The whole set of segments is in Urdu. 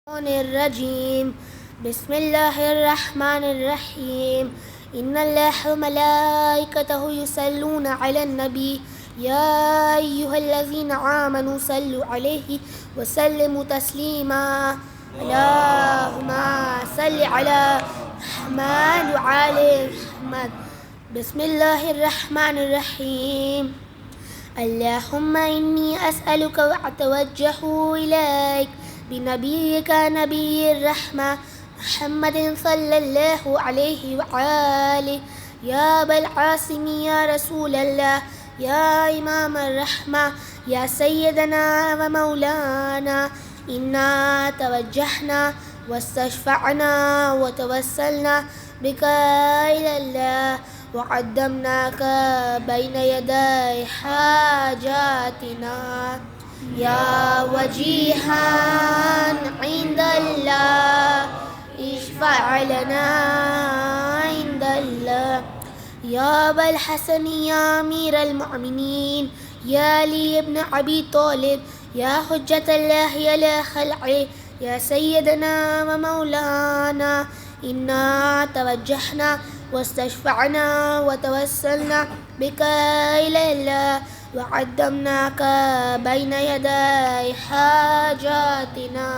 الرجيم بسم الله الرحمن الرحيم إن الله وملائكته يصلون على النبي يا أيها الذين آمنوا صلوا عليه وسلموا تسليما اللهم صل على محمد وعلى محمد بسم الله الرحمن الرحيم اللهم إني أسألك وأتوجه إليك بنبيك نبي الرحمة محمد صلى الله عليه وآله يا أبا العاصم يا رسول الله يا إمام الرحمة يا سيدنا ومولانا إنا توجهنا واستشفعنا وتوسلنا بك إلى الله وقدمناك بين يدي حاجاتنا يا وجيها عند الله اشفع لنا عند الله يا أبا الحسن يا أمير المؤمنين يا علي بن أبي طالب يا حجة الله على خلقه يا سيدنا ومولانا إنا توجهنا واستشفعنا وتوسلنا بك إلى الله وقدمناك بين يدي حاجاتنا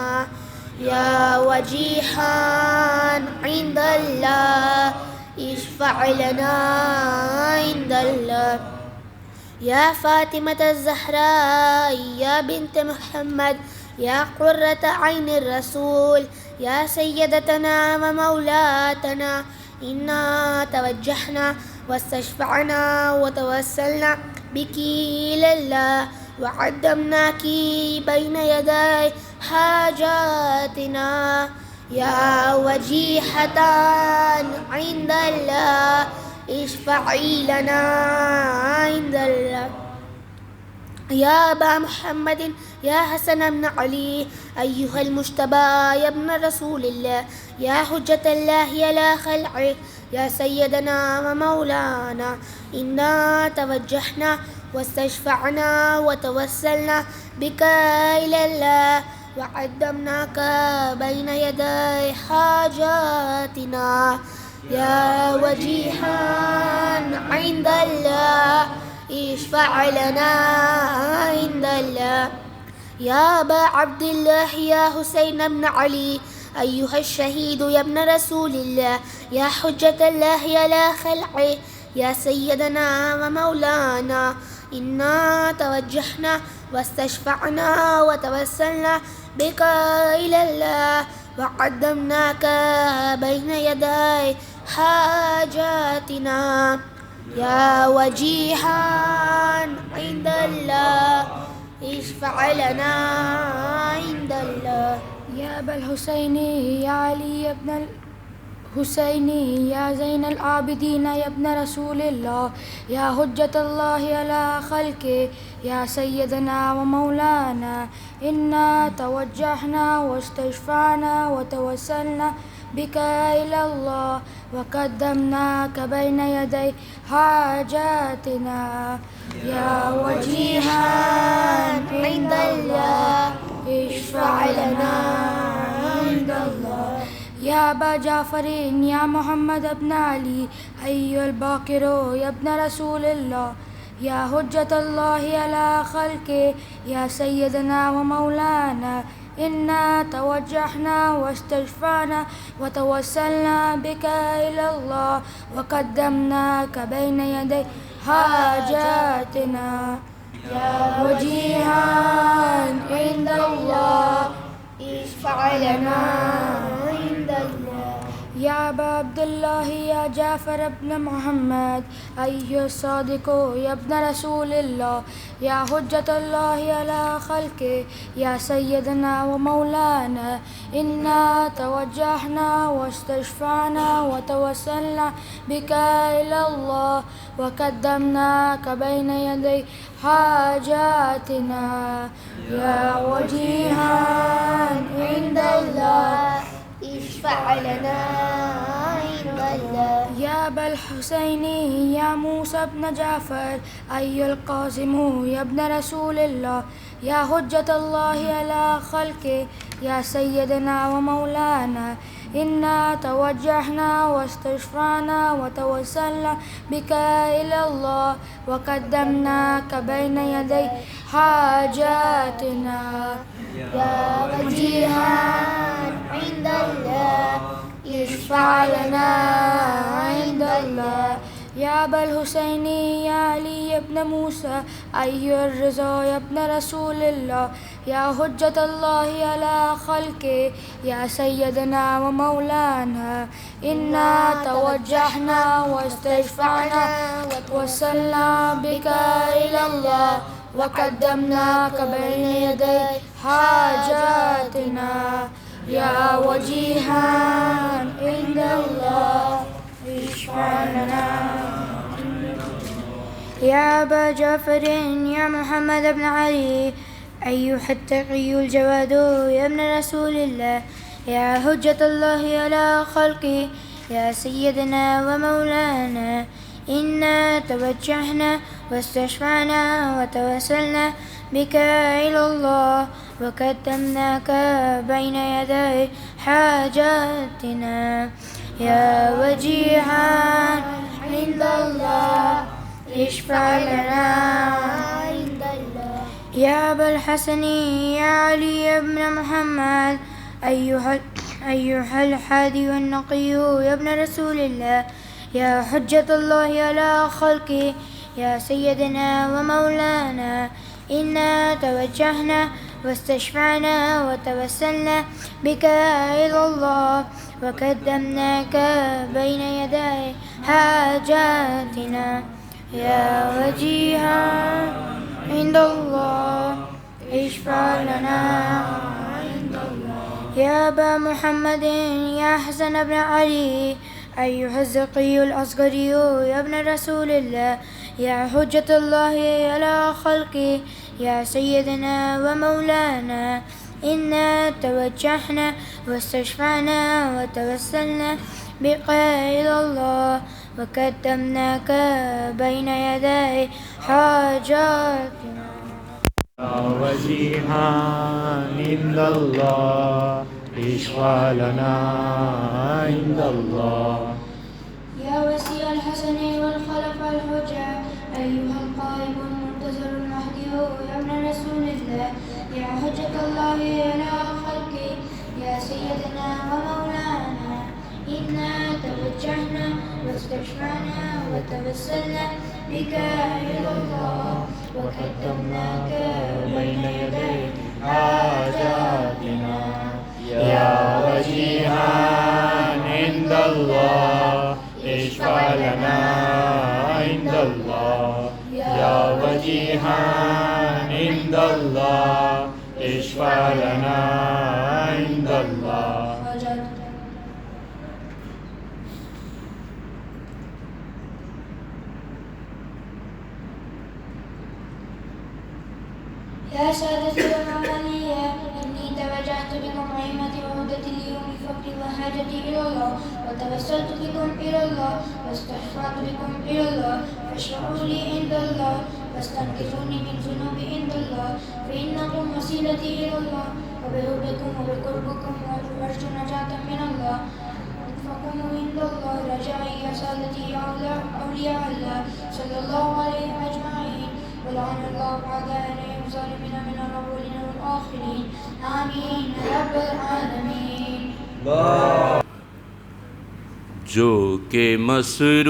يا وجيها عند الله اشفع لنا عند الله يا فاطمة الزهراء يا بنت محمد يا قرة عين الرسول يا سيدتنا ومولاتنا إنا توجهنا واستشفعنا وتوسلنا بك إلى الله وقدمناك بين يدي حاجاتنا يا وجيحة عند الله اشفعي لنا عند الله يا أبا محمد يا حسن بن علي أيها المجتبى يا ابن رسول الله يا حجة الله على خلقه يا سيدنا ومولانا إنا توجهنا واستشفعنا وتوسلنا بك إلى الله وقدمناك بين يدي حاجاتنا يا وجيها عند الله اشفع لنا عند الله يا أبا عبد الله يا حسين بن علي أيها الشهيد يا ابن رسول الله يا حجة الله على خلقه يا سيدنا ومولانا إنا توجهنا واستشفعنا وتوسلنا بك إلى الله وقدمناك بين يدي حاجاتنا يا وجيها عند الله اشفع لنا عند الله يا أبا الحسين يا علي بن الحسين يا زين العابدين يا ابن رسول الله يا حجة الله على خلقه يا سيدنا ومولانا إنا توجهنا واستشفعنا وتوسلنا بك إلى الله وقدمناك بين يدي حاجاتنا يا وجيها عند الله اشفع لنا عند الله يا أبا جعفر يا محمد بن علي أيها الباقر يا ابن رسول الله يا حجة الله على خلقه يا سيدنا ومولانا إنا توجهنا واستشفعنا وتوسلنا بك إلى الله وقدمناك بين يدي حاجاتنا يا وجيها عند الله اشفع لنا عند الله يا أبا عبد الله يا جعفر بن محمد أيها الصادق يا ابن رسول الله يا حجة الله على خلقه يا سيدنا ومولانا إنا توجهنا واستشفعنا وتوسلنا بك إلى الله وقدمناك بين يدي حاجاتنا يا وجيها عند الله اشفع لنا عند الله يا أبا الحسين يا موسى بن جعفر أيها القاسم يا ابن رسول الله يا حجة الله على خلقه يا سيدنا ومولانا إنا توجهنا واستشفعنا وتوسلنا بك إلى الله وقدمناك بين يدي حاجاتنا يا وجيها عند الله اشفع لنا عند الله يا أبا الحسين يا علي بن موسى أيها الرضا يا ابن رسول الله يا حجة الله على خلقه يا سيدنا ومولانا إنا توجهنا واستشفعنا وتوسلنا بك إلى الله وقدمناك بين يدي حاجاتنا يا وجيها عند الله اشفع لنا. يا أبا جعفر يا محمد بن علي أيها التقي الجواد يا ابن رسول الله يا حجة الله على خلقه يا سيدنا ومولانا إنا توجهنا واستشفعنا وتوسلنا بك إلى الله وقدمناك بين يدي حاجاتنا يا وجيها عند الله اشفع لنا عند الله. يا أبا الحسن يا علي بن محمد أيها الحادي والنقي يا ابن رسول الله يا حجة الله على خلقه يا سيدنا ومولانا إنا توجهنا واستشفعنا وتوسلنا بك إلى الله وقدمناك بين يدي حاجاتنا يا وجيها عند الله اشفع لنا عند الله. يا أبا محمد يا حسن بن علي أيها الزكي الأصغري يا ابن رسول الله يا حجة الله على خلقه يا سيدنا ومولانا إنا توجهنا واستشفعنا وتوسلنا بك إلى الله وقدمناك بين يدي حاجاتنا يا وجيها عند الله اشفع لنا عند الله. يا وسيع الحسن والخلف الحجة أيها القائم المنتظر المهدي يا ابن رسول الله يا حجة الله على خلقه يا سيدنا ومولانا إنا توجهنا واستشفعنا وتوسلنا بك إلى الله وقدمناك بين يدي حاجاتنا يا وجيها عند الله اشفع لنا عند الله. يا وجيها عند الله اشفع لنا عند الله. يا سادتي وموالي إني توجهت بكم عيمتي وعودتي اليوم فقري وحاجتي إلى الله وتوسلت بكم إلى الله واستشفعت بكم إلى الله فاشفعوا لي عند الله واستنقذوني من ذنوبي عند الله فإنكم وسيلتي إلى الله وبحبكم وبقربكم أرجو نجاة من الله فقوموا عند الله رجائي يا سادتي يا أولياء الله صلى الله عليهم أجمعين ولعن الله أعداءنا الظالمين من الأولين والآخرين آمين يا رب العالمين. جو کہ مصروف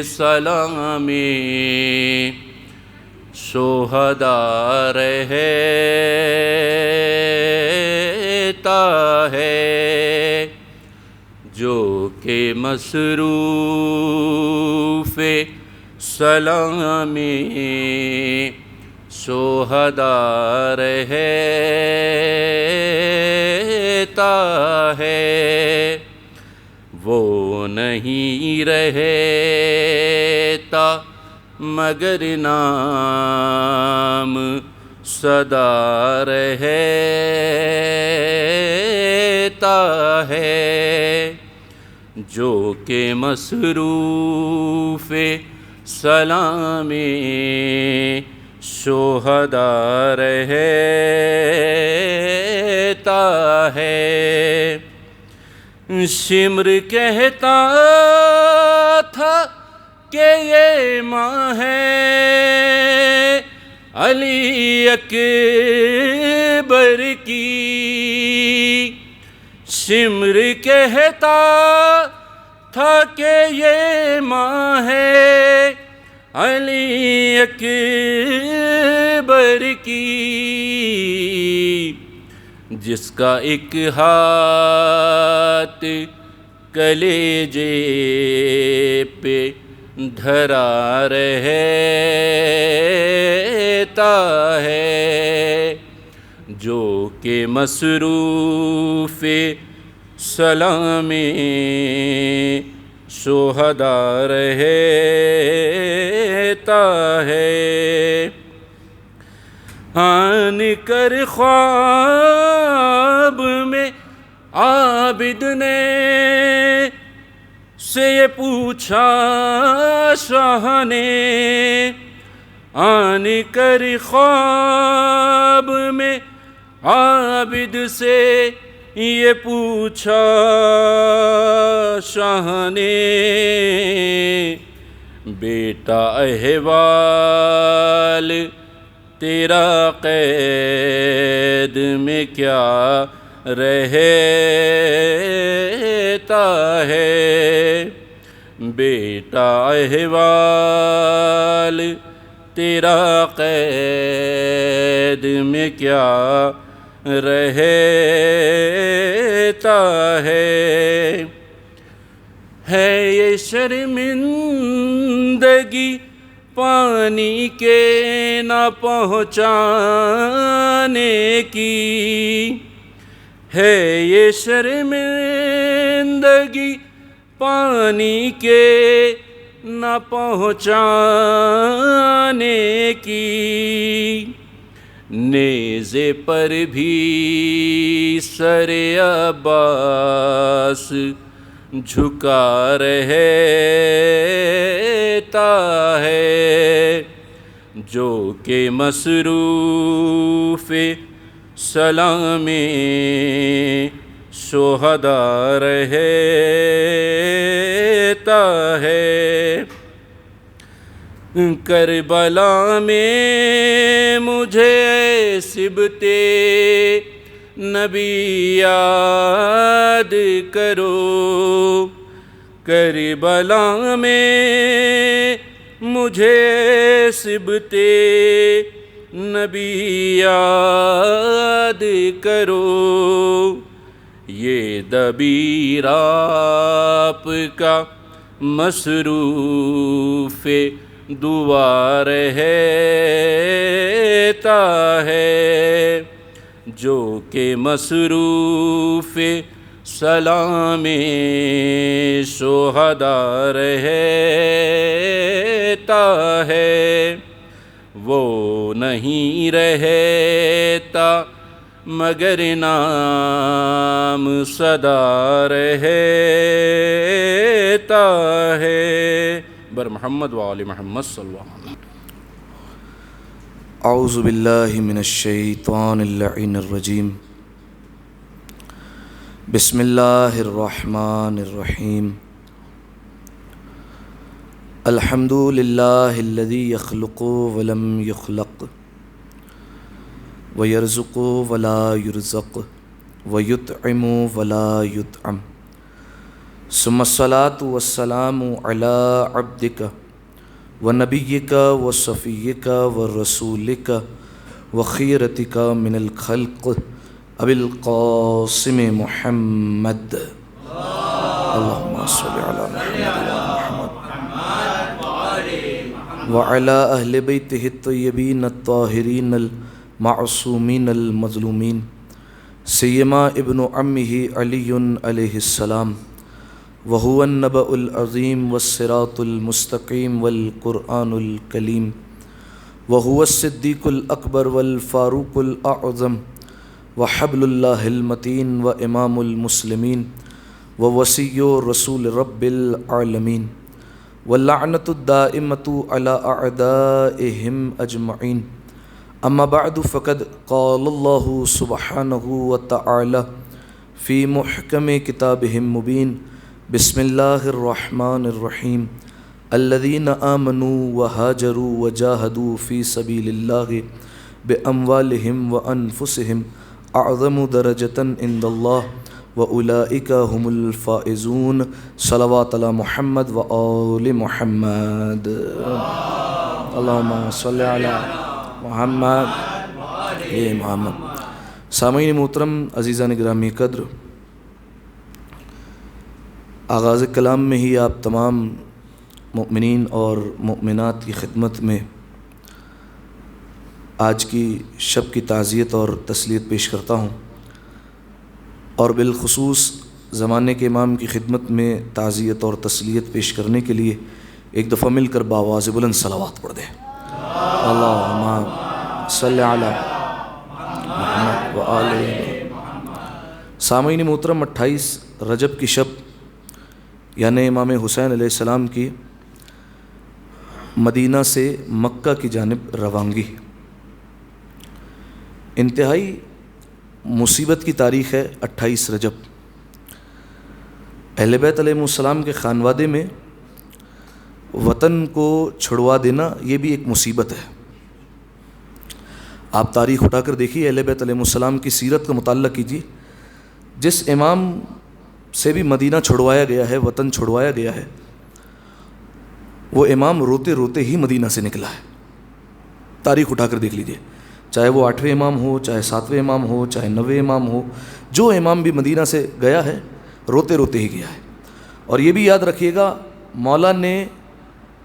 سلام شہداء رہتا ہے جو کہ مصروف سلام شہداء رہتا ہے وہ نہیں رہتا مگر نام سدا رہتا ہے جو کہ مصروف سلام شہداء رہتا ہے۔ شمر کہتا تھا کہ یہ ماں ہے علی اکبر کی، شمر کہتا تھا کہ یہ ماں ہے علی اکبر کی، جس کا ایک ہاتھ کلیجے پہ دھرا رہتا ہے، جو کہ مصروف سلام شہداء رہتا ہے۔ آن کر خواب میں عابد نے سے یہ پوچھا شاہ نے، آن کر خواب میں عابد سے یہ پوچھا شاہ نے، بیٹا احوال تیرا قید میں کیا رہتا ہے، بیٹا احوال تیرا قید میں کیا رہتا ہے۔ یہ شرمندگی پانی کے نہ پہنچانے کی، ہے یہ شرمندگی پانی کے نہ پہنچانے کی، نیزے پر بھی سر عباس جھکا رہتا ہے، جو کہ مصروف سلام شہداء رہتا ہے۔ کربلا میں مجھے صبت نبی یاد کرو، کربلا میں مجھے صبت نبی یاد کرو، یہ دبیر آپ کا مصروف دعا رہتا ہے، جو کہ مصروف سلام شہداء رہتا ہے، وہ نہیں رہتا مگر نام صدا رہتا ہے۔ بر محمد وآل محمد صلی اللہ علیہ وسلم۔ اعوذ باللہ من الشیطان اللعین الرجیم، بسم اللہ الرحمن الرحیم، الحمد للہ الذی یخلق ولم یخلق ویرزق ولا یرزق ویطعم ولا یطعم، ثم الصلاة والسلام علی عبدک ونبیک وصفیک ورسولک وخیرتک من الخلق ابی القاسم محمد، اللہم صل علی محمد وعلی اہل بیتہ الطیبین الطاہرین المعصومین المظلومین، سیما ابن عمہ علی علیہ السلام، وهو النبأ العظیم والصراط المستقیم والقرآن الکلیم، وهو الصدیق الاکبر والفاروق الاعظم وحبل اللہ المتین وامام المسلمین ووصی رسول رب العالمین، واللعنة الدائمة على أعدائهم أجمعين. أما بعد فقد قال الله سبحانه وتعالى في محكم كتابه المبين بسم الله الرحمن الرحيم الذين آمنوا وهاجروا وجاهدوا في سبيل الله بأموالهم وأنفسهم أعظم درجة عند الله وأولئك هم الفائزون. صلوات على محمد وآل محمد. اللهم صل على محمد محمد. سامعین محترم، عزیزان گرامی قدر، آغاز کلام میں ہی آپ تمام مؤمنین اور مؤمنات کی خدمت میں آج کی شب کی تعزیت اور تسلیت پیش کرتا ہوں، اور بالخصوص زمانے کے امام کی خدمت میں تعزیت اور تسلیت پیش کرنے کے لیے ایک دفعہ مل کر بآواز بلند صلوات پڑھ دیں. اللہم صلی علی محمد وآل. سامعین محترم، 28 رجب کی شب یعنی امام حسین علیہ السلام کی مدینہ سے مکہ کی جانب روانگی انتہائی مصیبت کی تاریخ ہے. 28 رجب اہل بیت علیہ السلام کے خانوادے میں وطن کو چھڑوا دینا یہ بھی ایک مصیبت ہے. آپ تاریخ اٹھا کر دیکھیے، اہل بیت علیہ السلام کی سیرت کا مطالعہ کیجیے. جس امام سے بھی مدینہ چھڑوایا گیا ہے، وطن چھڑوایا گیا ہے، وہ امام روتے روتے ہی مدینہ سے نکلا ہے. تاریخ اٹھا کر دیکھ لیجیے، چاہے وہ 8ویں امام ہو، چاہے 7ویں امام ہو، چاہے 9ویں امام ہو، جو امام بھی مدینہ سے گیا ہے روتے روتے ہی گیا ہے. اور یہ بھی یاد رکھیے گا، مولا نے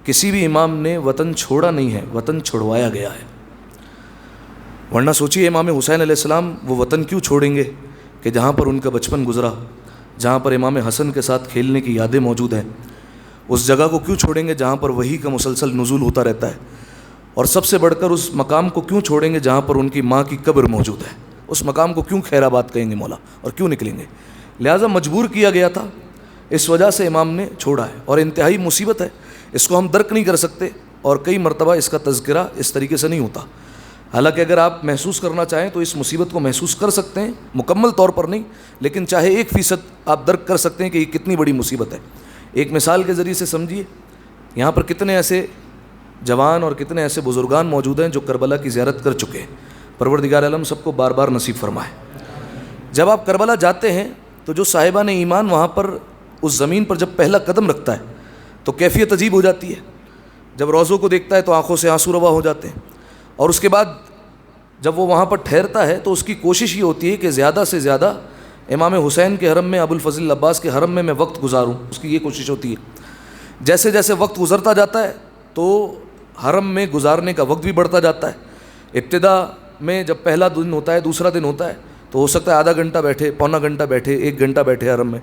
کسی بھی امام نے وطن چھوڑا نہیں ہے، وطن چھڑوایا گیا ہے. ورنہ سوچیے امام حسین علیہ السلام وہ وطن کیوں چھوڑیں گے کہ جہاں پر ان کا بچپن گزرا، جہاں پر امام حسن کے ساتھ کھیلنے کی یادیں موجود ہیں. اس جگہ کو کیوں چھوڑیں گے جہاں پر وحی کا مسلسل نزول ہوتا رہتا ہے. اور سب سے بڑھ کر اس مقام کو کیوں چھوڑیں گے جہاں پر ان کی ماں کی قبر موجود ہے. اس مقام کو کیوں خیر آباد کہیں گے مولا، اور کیوں نکلیں گے؟ لہٰذا مجبور کیا گیا تھا، اس وجہ سے امام نے چھوڑا ہے. اور انتہائی مصیبت ہے، اس کو ہم درک نہیں کر سکتے، اور کئی مرتبہ اس کا تذکرہ اس طریقے سے نہیں ہوتا. حالانکہ اگر آپ محسوس کرنا چاہیں تو اس مصیبت کو محسوس کر سکتے ہیں، مکمل طور پر نہیں، لیکن چاہے 1% آپ درک کر سکتے ہیں کہ یہ کتنی بڑی مصیبت ہے. ایک مثال کے ذریعے سے سمجھیے، یہاں پر کتنے ایسے جوان اور کتنے ایسے بزرگان موجود ہیں جو کربلا کی زیارت کر چکے ہیں. پروردگار عالم سب کو بار بار نصیب فرمائے. جب آپ کربلا جاتے ہیں تو جو صاحبان ایمان وہاں پر اس زمین پر جب پہلا قدم رکھتا ہے تو کیفیت عجیب ہو جاتی ہے. جب روضوں کو دیکھتا ہے تو آنکھوں سے آنسو روا ہو جاتے ہیں. اور اس کے بعد جب وہ وہاں پر ٹھہرتا ہے تو اس کی کوشش یہ ہوتی ہے کہ زیادہ سے زیادہ امام حسین کے حرم میں، ابو الفضل عباس کے حرم میں وقت گزاروں. اس کی یہ کوشش ہوتی ہے. جیسے جیسے وقت گزرتا جاتا ہے تو حرم میں گزارنے کا وقت بھی بڑھتا جاتا ہے. ابتدا میں جب پہلا دن ہوتا ہے، دوسرا دن ہوتا ہے، تو ہو سکتا ہے آدھا گھنٹہ بیٹھے، پونا گھنٹہ بیٹھے، 1 گھنٹہ بیٹھے حرم میں.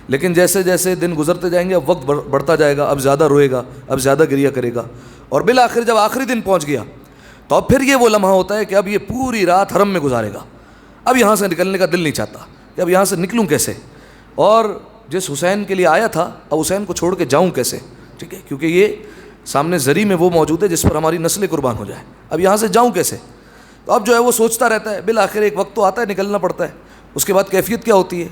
لیکن جیسے جیسے دن گزرتے جائیں گے اب وقت بڑھتا جائے گا، اب زیادہ روئے گا، اب زیادہ گریہ کرے گا. اور بالآخر جب آخری دن پہنچ گیا تو اب پھر یہ وہ لمحہ ہوتا ہے کہ اب یہ پوری رات حرم میں گزارے گا. اب یہاں سے نکلنے کا دل نہیں چاہتا کہ اب یہاں سے نکلوں کیسے، اور جس حسین کے لیے آیا تھا اب حسین کو چھوڑ کے جاؤں کیسے. ٹھیک ہے، کیونکہ یہ سامنے زری میں وہ موجود ہے جس پر ہماری نسلیں قربان ہو جائے. اب یہاں سے جاؤں کیسے؟ تو اب جو ہے وہ سوچتا رہتا ہے. بالآخر ایک وقت تو آتا ہے، نکلنا پڑتا ہے. اس کے بعد کیفیت کیا ہوتی ہے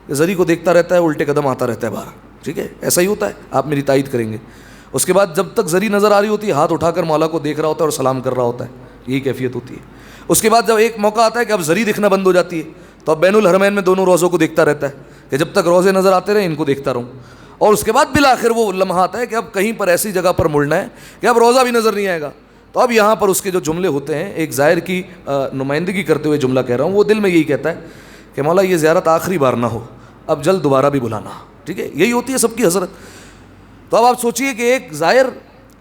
کہ زری کو دیکھتا رہتا ہے، الٹے قدم آتا رہتا ہے باہر. ٹھیک ہے، ایسا ہی ہوتا ہے، آپ میری تائید کریں گے. اس کے بعد جب تک زری نظر آ رہی ہوتی ہے ہاتھ اٹھا کر مولا کو دیکھ رہا ہوتا ہے اور سلام کر رہا ہوتا ہے. یہی کیفیت ہوتی ہے. اس کے بعد جب ایک موقع آتا ہے کہ اب زری دکھنا بند ہو جاتی ہے تو اب بین الحرمین میں دونوں روزوں کو دیکھتا رہتا ہے کہ جب تک روزے نظر آتے رہے ان کو دیکھتا رہوں. اور اس کے بعد بالآخر وہ لمحہ آتا ہے کہ اب کہیں پر ایسی جگہ پر مڑنا ہے کہ اب روزہ بھی نظر نہیں آئے گا. تو اب یہاں پر اس کے جو جملے ہوتے ہیں، ایک زائر کی نمائندگی کرتے ہوئے جملہ کہہ رہا ہوں، وہ دل میں یہی کہتا ہے کہ مولا یہ زیارت آخری بار نہ ہو، اب جلد دوبارہ بھی بلانا. ٹھیک ہے، یہی ہوتی ہے سب کی حسرت. تو اب آپ سوچئے کہ ایک زائر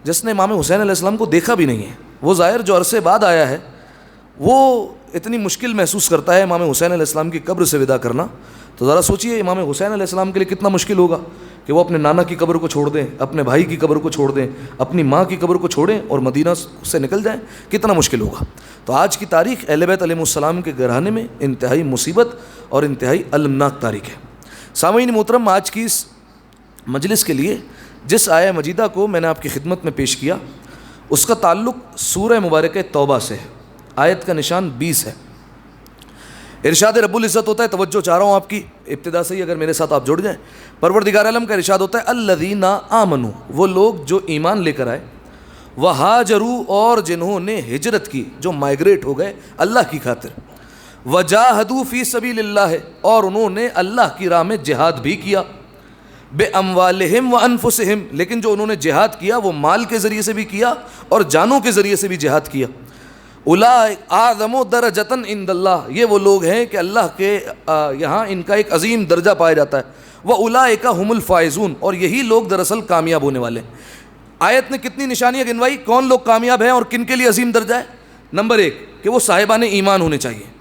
جس نے امام حسین علیہ السلام کو دیکھا بھی نہیں ہے، وہ زائر جو عرصے بعد آیا ہے، وہ اتنی مشکل محسوس کرتا ہے امام حسین علیہ السلام کی قبر سے وداع کرنا. تو ذرا سوچئے امام حسین علیہ السلام کے لیے کتنا مشکل ہوگا کہ وہ اپنے نانا کی قبر کو چھوڑ دیں، اپنے بھائی کی قبر کو چھوڑ دیں، اپنی ماں کی قبر کو چھوڑیں اور مدینہ سے نکل جائیں. کتنا مشکل ہوگا. تو آج کی تاریخ اہل بیت علیہ السلام کے گھرانے میں انتہائی مصیبت اور انتہائی المناک تاریخ ہے. سامعین محترم، آج کی اس مجلس کے لیے جس آیہ مجیدہ کو میں نے آپ کی خدمت میں پیش کیا اس کا تعلق سورہ مبارکہ توبہ سے ہے. آیت کا نشان 20 ہے. ارشاد رب العزت ہوتا ہے, توجہ چاہ رہا ہوں آپ کی ابتدا سے ہی, اگر میرے ساتھ آپ جڑ جائیں. پروردگار عالم کا ارشاد ہوتا ہے الذین آمنوا, وہ لوگ جو ایمان لے کر آئے, وہاجروا, اور جنہوں نے ہجرت کی, جو مائگریٹ ہو گئے اللہ کی خاطر, وجاہدوا فی سبیل اللہ, اور انہوں نے اللہ کی راہ میں جہاد بھی کیا, باموالہم وانفسہم, لیکن جو انہوں نے جہاد کیا وہ مال کے ذریعے سے بھی کیا اور جانوں کے ذریعے سے بھی جہاد کیا. اولئک اعظم درجۃ عند اللہ, یہ وہ لوگ ہیں کہ اللہ کے یہاں ان کا ایک عظیم درجہ پایا جاتا ہے. واولئک هم الفائزون, اور یہی لوگ دراصل کامیاب ہونے والے ہیں. آیت نے کتنی نشانیاں گنوائی, کون لوگ کامیاب ہیں اور کن کے لیے عظیم درجہ ہے. نمبر 1 کہ وہ صاحبان ایمان ہونے چاہیے.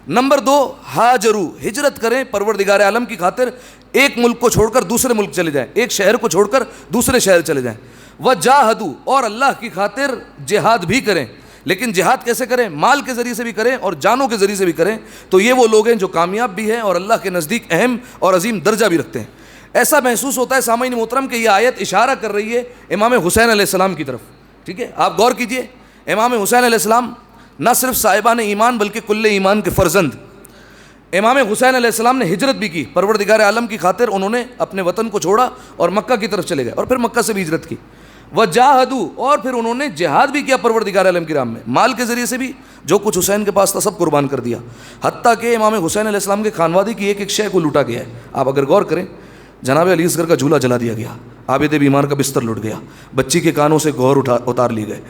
نمبر 2 ہاجرو, ہجرت کریں پروردگار عالم کی خاطر, ایک ملک کو چھوڑ کر دوسرے ملک چلے جائیں, ایک شہر کو چھوڑ کر دوسرے شہر چلے جائیں. وجاہدوا, اور اللہ کی خاطر جہاد بھی کریں, لیکن جہاد کیسے کریں, مال کے ذریعے سے بھی کریں اور جانوں کے ذریعے سے بھی کریں. تو یہ وہ لوگ ہیں جو کامیاب بھی ہیں اور اللہ کے نزدیک اہم اور عظیم درجہ بھی رکھتے ہیں. ایسا محسوس ہوتا ہے سامعین محترم کہ یہ آیت اشارہ کر رہی ہے امام حسین علیہ السلام کی طرف. ٹھیک ہے, آپ غور کیجئے, امام حسین علیہ السلام نہ صرف صاحبان ایمان بلکہ کل ایمان کے فرزند. امام حسین علیہ السلام نے ہجرت بھی کی پروردگار عالم کی خاطر, انہوں نے اپنے وطن کو چھوڑا اور مکہ کی طرف چلے گئے اور پھر مکہ سے بھی ہجرت کی. وجاہدوا, اور پھر انہوں نے جہاد بھی کیا پروردگار عالم کی راہ میں, مال کے ذریعے سے بھی, جو کچھ حسین کے پاس تھا سب قربان کر دیا, حتیٰ کہ امام حسین علیہ السلام کے خانوادے کی ایک ایک شے کو لوٹا گیا ہے. آپ اگر غور کریں, جناب علی اصغر کا جھولا جلا دیا گیا, عابد بیمار کا بستر لٹ گیا, بچی کے کانوں سے گوہر اتار لیے گئے,